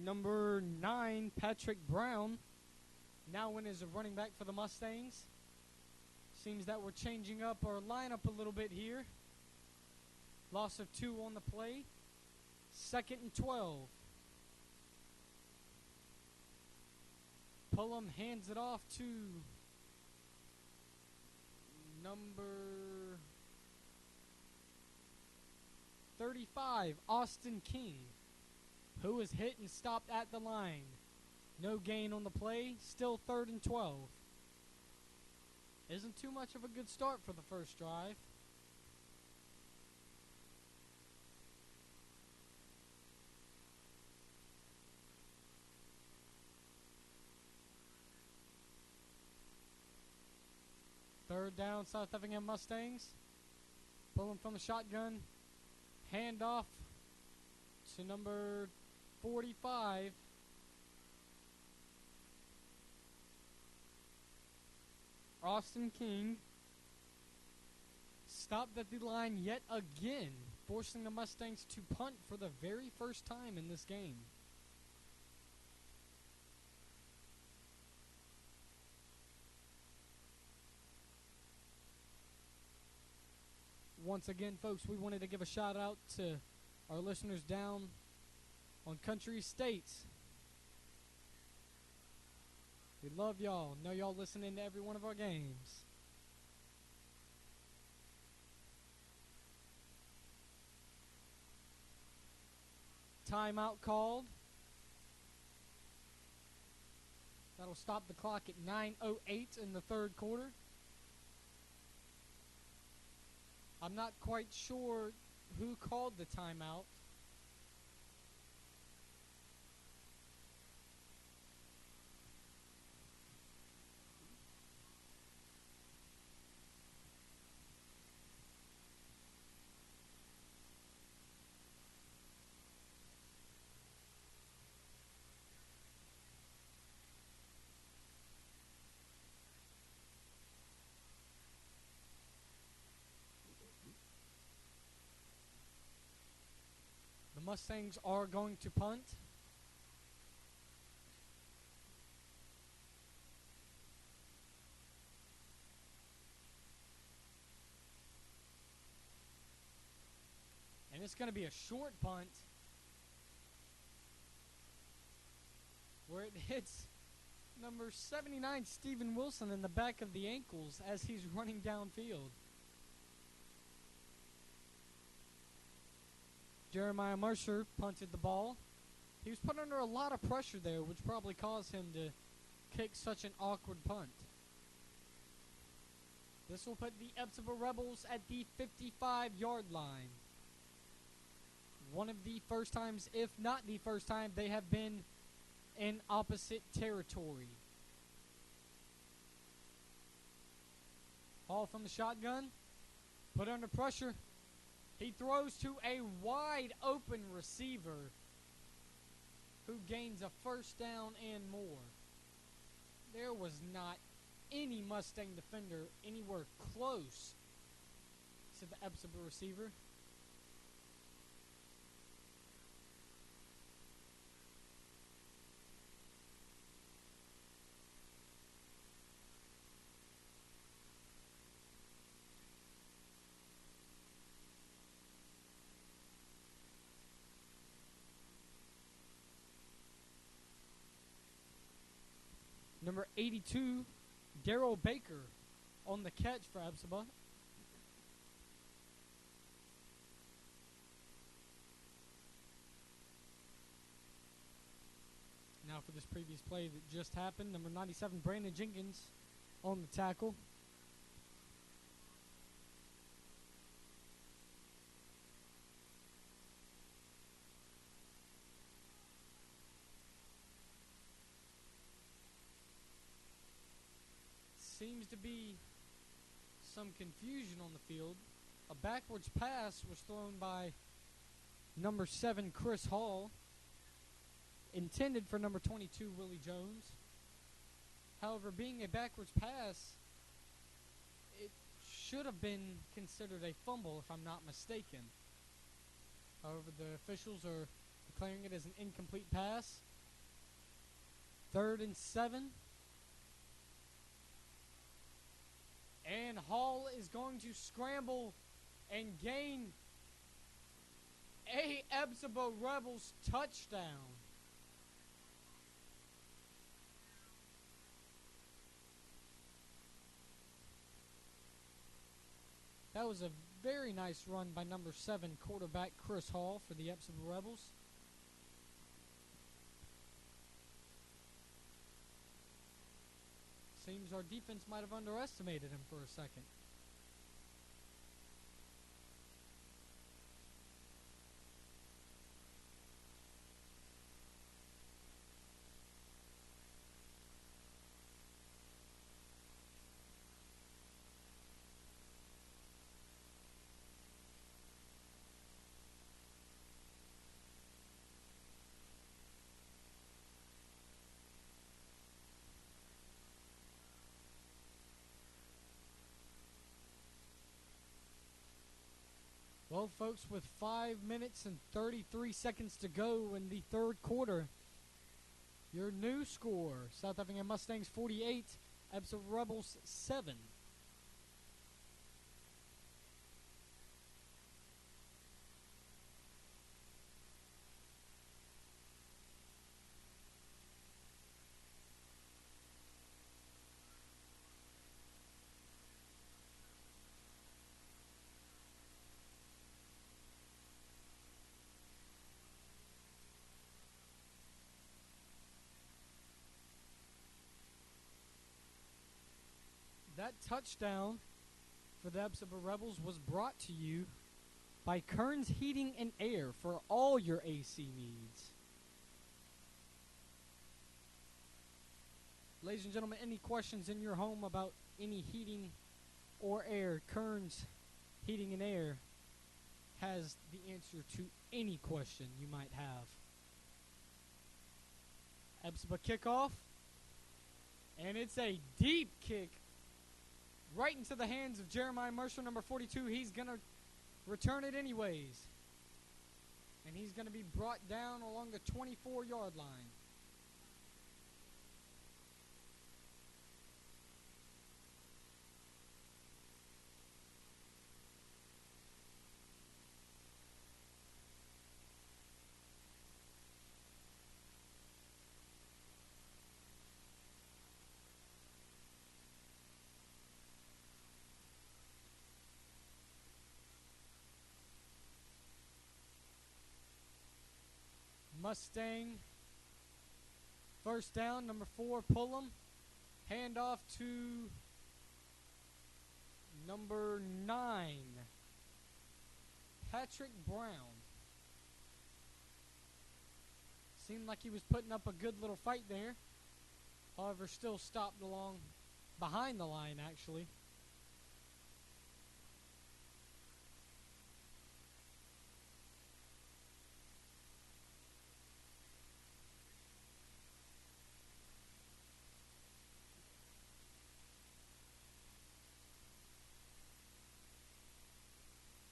Number 9, Patrick Brown, now in as a running back for the Mustangs. Seems that we're changing up our lineup a little bit here. Loss of 2 on the play. 2nd and 12. Pullum hands it off to number 35, Austin King, who was hit and stopped at the line. No gain on the play. Still 3rd and 12. Isn't too much of a good start for the first drive. Third down, South Effingham Mustangs. Pulling from the shotgun. Handoff to number 45. Austin King. Stopped at the line yet again, forcing the Mustangs to punt for the very first time in this game. Once again, folks, we wanted to give a shout out to our listeners down on Country Estates. We love y'all. Know y'all listening to every one of our games. Timeout called. That'll stop the clock at 9:08 in the third quarter. I'm not quite sure who called the timeout. The Mustangs are going to punt. And it's going to be a short punt where it hits number 79, Steven Wilson, in the back of the ankles as he's running downfield. Jeremiah Mercer punted the ball. He was put under a lot of pressure there, which probably caused him to kick such an awkward punt. This will put the Hephizbah Rebels at the 55-yard line. One of the first times, if not the first time, they have been in opposite territory. Hall from the shotgun, put under pressure. He throws to a wide open receiver who gains a first down and more. There was not any Mustang defender anywhere close to the Hephizbah receiver. Number 82, Darrell Baker on the catch for Hephizbah. Now for this previous play that just happened, number 97, Brandon Jenkins on the tackle. Seems to be some confusion on the field. A backwards pass was thrown by number 7, Chris Hall, intended for number 22, Willie Jones. However, being a backwards pass, it should have been considered a fumble if I'm not mistaken. However, the officials are declaring it as an incomplete pass. 3rd and 7. And Hall is going to scramble and gain a Hephizbah Rebels touchdown. That was a very nice run by number 7 quarterback Chris Hall for the Hephizbah Rebels. Seems our defense might have underestimated him for a second. Well, folks, with 5 minutes and 33 seconds to go in the third quarter, your new score, South Effingham Mustangs 48, Hephizbah Rebels 7. That touchdown for the Hephizbah Rebels was brought to you by Kearns Heating and Air for all your AC needs. Ladies and gentlemen, any questions in your home about any heating or air, Kearns Heating and Air has the answer to any question you might have. Hephizbah kickoff, and it's a deep kick right into the hands of Jeremiah Mercer, number 42. He's going to return it anyways. And he's going to be brought down along the 24-yard line. Mustang. First down, number 4, Pullum. Handoff to number 9, Patrick Brown. Seemed like he was putting up a good little fight there. However, still stopped along behind the line, actually.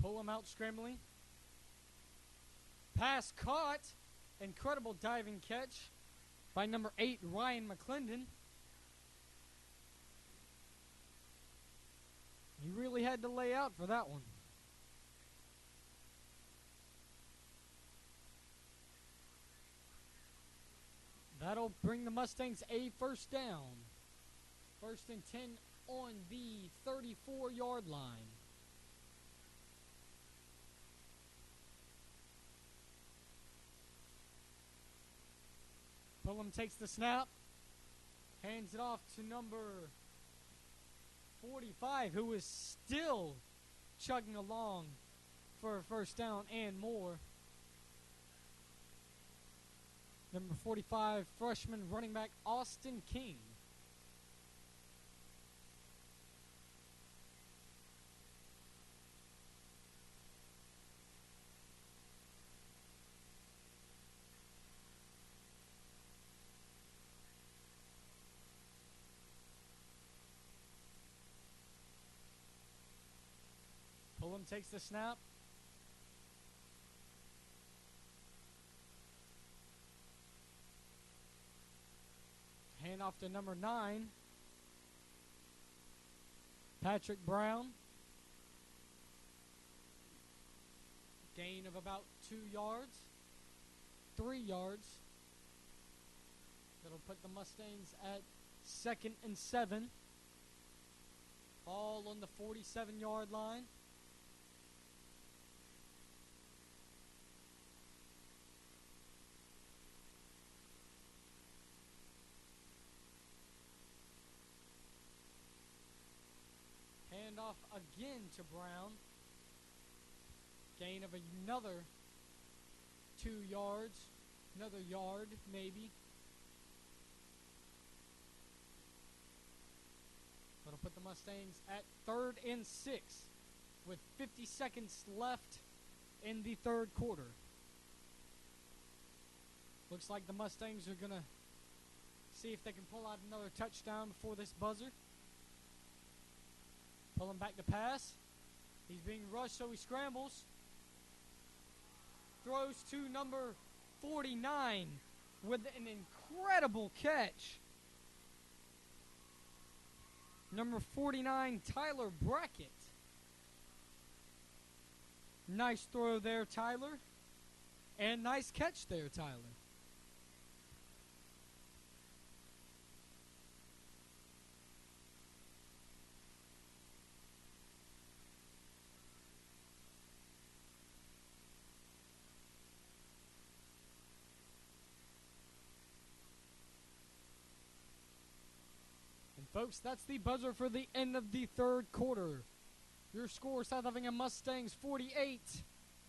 Pull him out scrambling. Pass caught. Incredible diving catch by number 8, Ryan McClendon. He really had to lay out for that one. That'll bring the Mustangs a first down. 1st and 10 on the 34-yard line. Pullum takes the snap, hands it off to number 45, who is still chugging along for a first down and more. Number 45, freshman running back Austin King. Pullum takes the snap. Hand off to number 9, Patrick Brown. Gain of about 2 yards, 3 yards. That'll put the Mustangs at 2nd and 7. Ball on the 47-yard line. Off again to Brown. Gain of another 2 yards. Another yard, maybe. That'll put the Mustangs at 3rd and 6 with 50 seconds left in the 3rd quarter. Looks like the Mustangs are going to see if they can pull out another touchdown before this buzzer. Pull him back to pass. He's being rushed, so he scrambles. Throws to number 49 with an incredible catch. Number 49, Tyler Brackett. Nice throw there, Tyler. And nice catch there, Tyler. Folks, that's the buzzer for the end of the 3rd quarter. Your score, South Effingham Mustangs 48,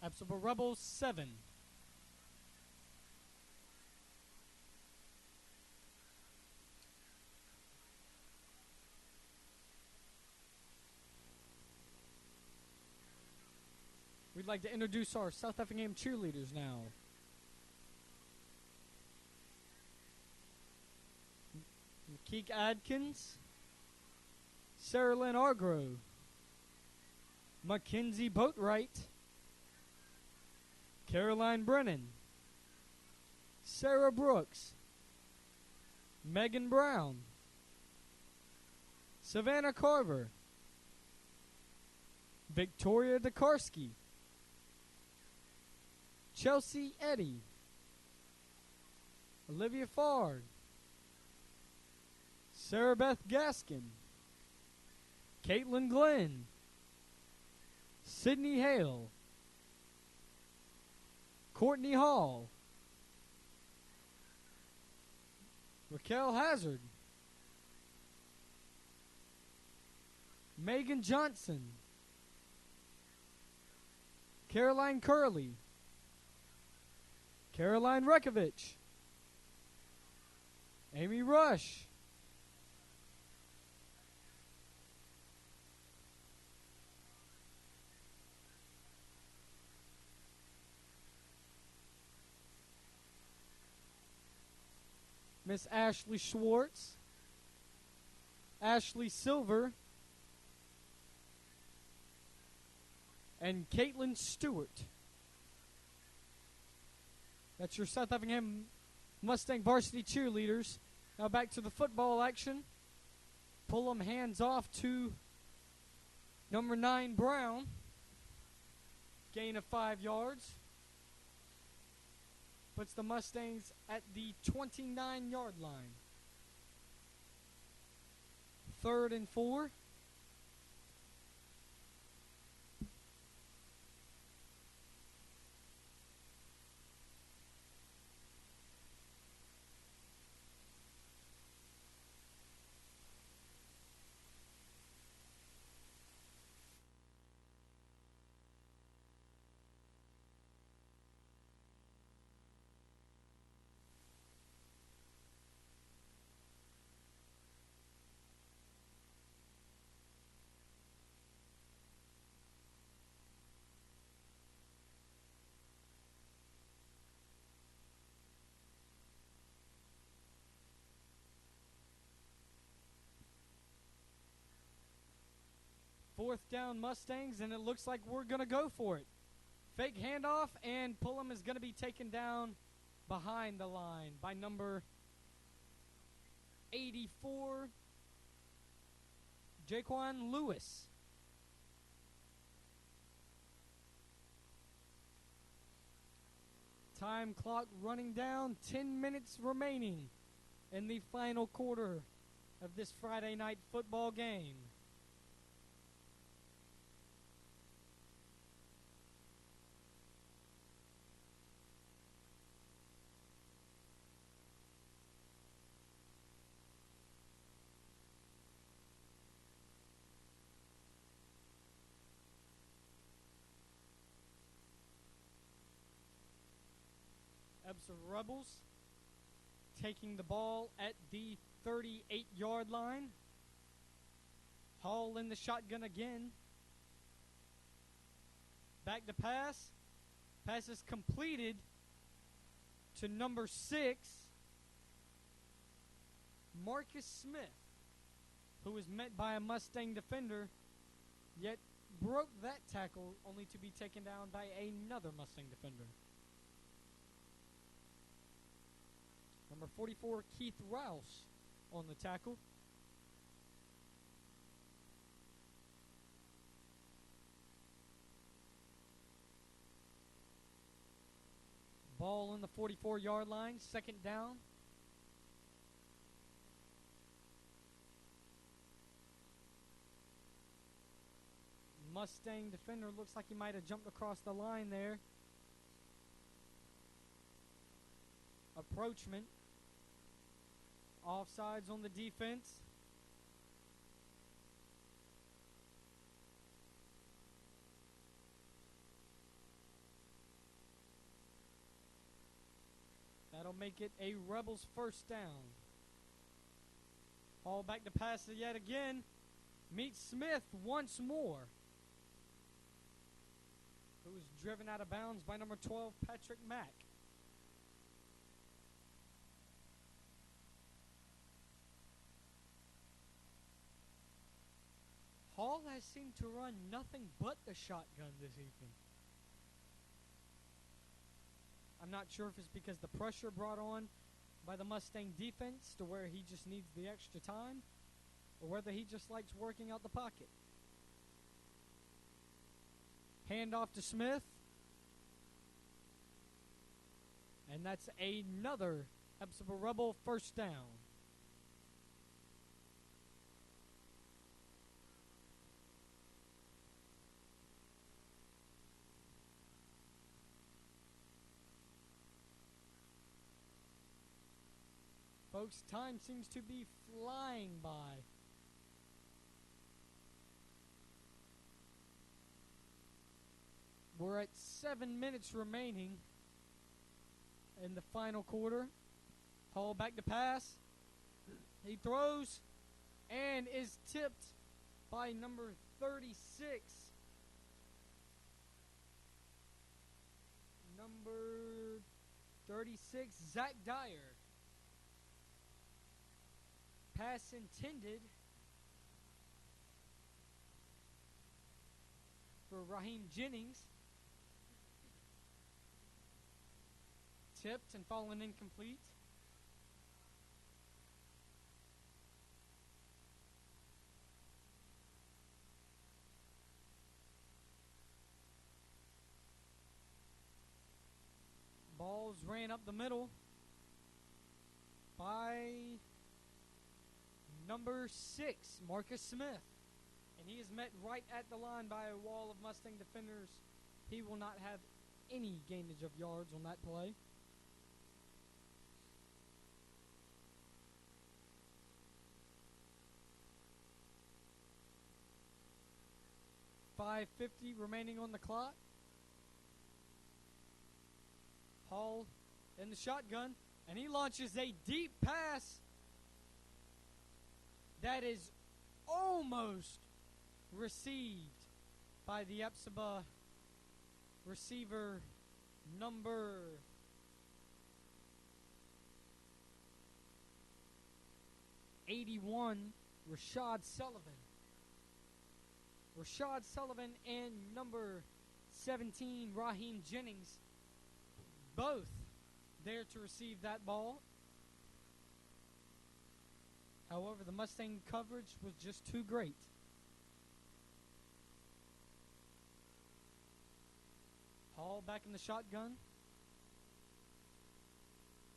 Hephizbah Rebels 7. We'd like to introduce our South Effingham cheerleaders now. Keek Adkins, Sarah Lynn Argrove, Mackenzie Boatwright, Caroline Brennan, Sarah Brooks, Megan Brown, Savannah Carver, Victoria DeKarski, Chelsea Eddy, Olivia Fard, Sarah Beth Gaskin, Caitlin Glenn, Sydney Hale, Courtney Hall, Raquel Hazard. Megan Johnson. Caroline Curley. Caroline Rekovich. Amy Rush. Miss Ashley Schwartz. Ashley Silver. And Caitlin Stewart. That's your South Effingham Mustang varsity cheerleaders. Now back to the football action. Pull them hands off to number 9, Brown. Gain of 5 yards. Puts the Mustangs at the 29-yard line. 3rd and 4. Fourth down Mustangs, and it looks like we're going to go for it. Fake handoff, and Pullum is going to be taken down behind the line by number 84, Jaquan Lewis. Time clock running down, 10 minutes remaining in the final quarter of this Friday night football game. Of Rebels taking the ball at the 38-yard line. Hall in the shotgun again. Back to pass. Pass is completed to number 6, Marcus Smith, who was met by a Mustang defender, yet broke that tackle only to be taken down by another Mustang defender. Number 44, Keith Rouse, on the tackle. Ball on the 44-yard line, 2nd down. Mustang defender looks like he might have jumped across the line there. Approachment. Offsides on the defense. That'll make it a Rebels 1st down. All back to pass it yet again. Meet Smith once more, who was driven out of bounds by number 12, Patrick Mack. Hall has seemed to run nothing but the shotgun this evening. I'm not sure if it's because the pressure brought on by the Mustang defense to where he just needs the extra time, or whether he just likes working out the pocket. Handoff to Smith. And that's another Hephizbah Rebel 1st down. folks. Time seems to be flying by. We're at 7 minutes remaining in the final quarter. Hall back to pass. He throws and is tipped by number 36. Number 36, Zach Dyer. Pass intended for Raheem Jennings. Tipped and fallen incomplete. Balls ran up the middle by number 6, Marcus Smith. And he is met right at the line by a wall of Mustang defenders. He will not have any gainage of yards on that play. .550 remaining on the clock. Hall in the shotgun, and he launches a deep pass that is almost received by the Hephizbah receiver, number 81, Rashad Sullivan. Rashad Sullivan and number 17, Raheem Jennings, both there to receive that ball. However, the Mustang coverage was just too great. Hall back in the shotgun.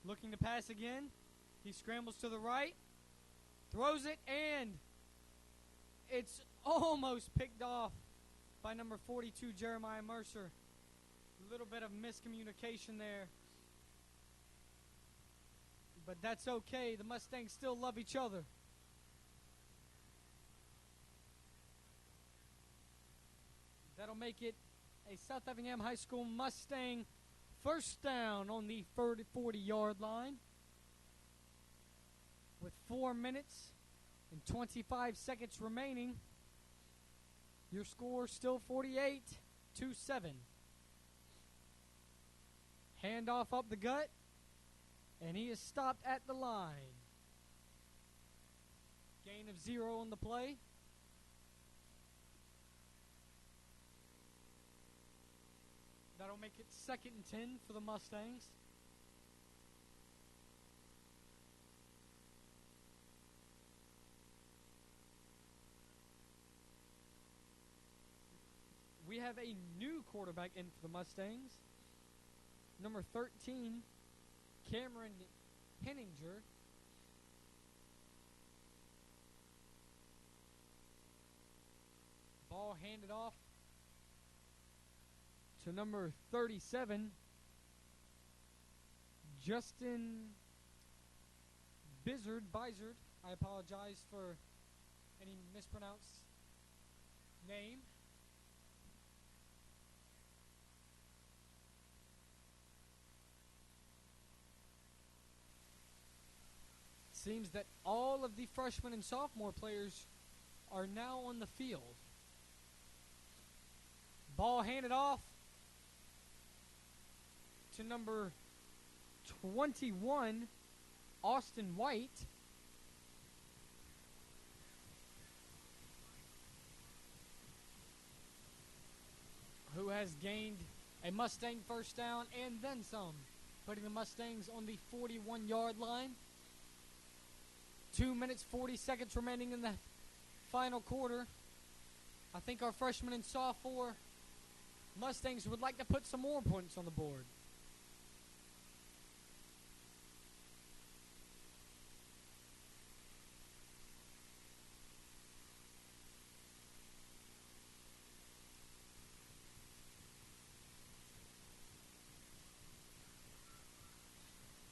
Looking to pass again. He scrambles to the right. Throws it, and it's almost picked off by number 42, Jeremiah Mercer. A little bit of miscommunication there. But that's okay. The Mustangs still love each other. That'll make it a South Effingham High School Mustang first down on the 40-yard line. With 4 minutes and 25 seconds remaining, your score still 48-7. Handoff up the gut, and he is stopped at the line. Gain of 0 on the play. That'll make it 2nd and 10 for the Mustangs. We have a new quarterback in for the Mustangs. Number 13, Cameron Henninger. Ball handed off to number 37, Justin Bizard. I apologize for any mispronounced name. Seems that all of the freshman and sophomore players are now on the field. Ball handed off to number 21, Austin White. Who has gained a Mustang first down and then some, putting the Mustangs on the 41-yard line. 2 minutes, 40 seconds remaining in the final quarter. I think our freshman and sophomore Mustangs would like to put some more points on the board.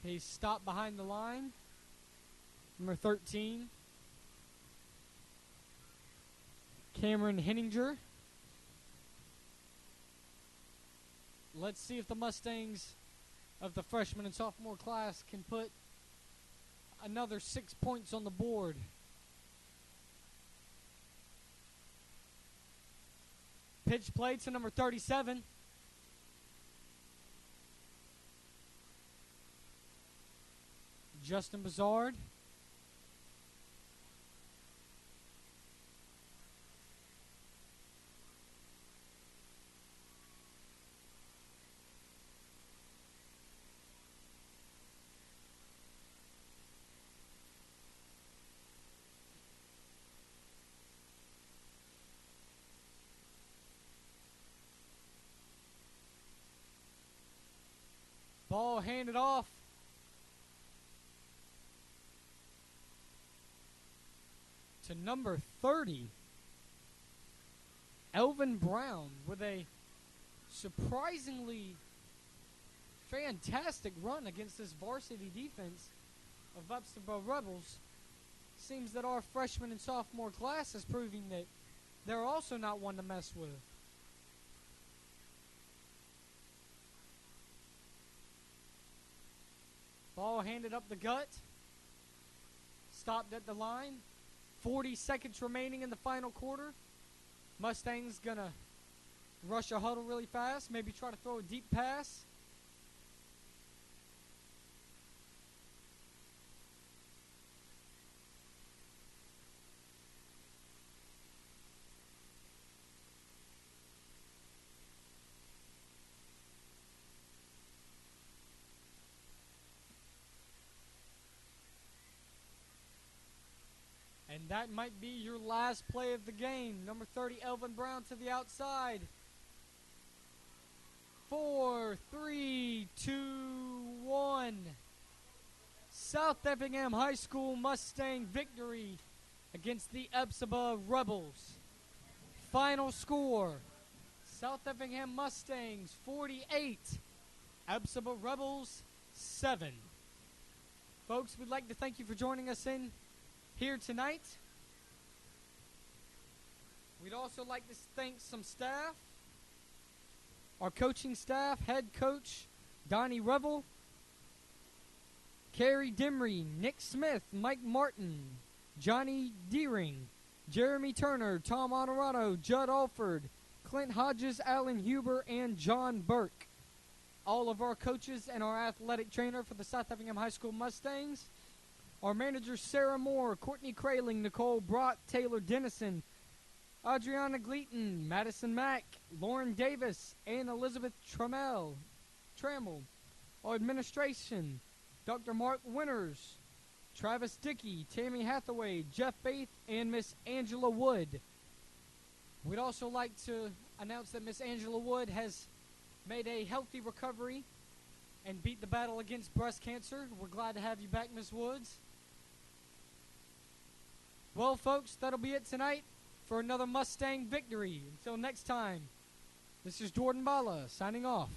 He's stopped behind the line. Number 13, Cameron Henninger. Let's see if the Mustangs of the freshman and sophomore class can put another 6 points on the board. Pitch play to number 37. Justin Bazard. Ball handed off to number 30, Elvin Brown, with a surprisingly fantastic run against this varsity defense of Hephizbah Rebels. Seems that our freshman and sophomore class is proving that they're also not one to mess with. Ball handed up the gut. Stopped at the line. 40 seconds remaining in the final quarter. Mustangs gonna rush a huddle really fast. Maybe try to throw a deep pass. And that might be your last play of the game. Number 30, Elvin Brown to the outside. 4, 3, 2, 1. South Effingham High School Mustang victory against the Hephizbah Rebels. Final score, South Effingham Mustangs 48, Hephizbah Rebels 7. Folks, we'd like to thank you for joining us in here tonight. We'd also like to thank some staff. Our coaching staff, head coach Donnie Revel, Carrie Dimry, Nick Smith, Mike Martin, Johnny Deering, Jeremy Turner, Tom Honorado, Judd Alford, Clint Hodges, Alan Huber, and John Burke. All of our coaches and our athletic trainer for the South Effingham High School Mustangs. Our managers Sarah Moore, Courtney Kraling, Nicole Brott, Taylor Dennison, Adriana Guyton, Madison Mack, Lauren Davis, and Elizabeth Trammell. Our administration, Dr. Mark Winters, Travis Dickey, Tammy Hathaway, Jeff Faith, and Miss Angela Wood. We'd also like to announce that Miss Angela Wood has made a healthy recovery and beat the battle against breast cancer. We're glad to have you back, Miss Woods. Well, folks, that'll be it tonight for another Mustang victory. Until next time, this is Jordan Bala signing off.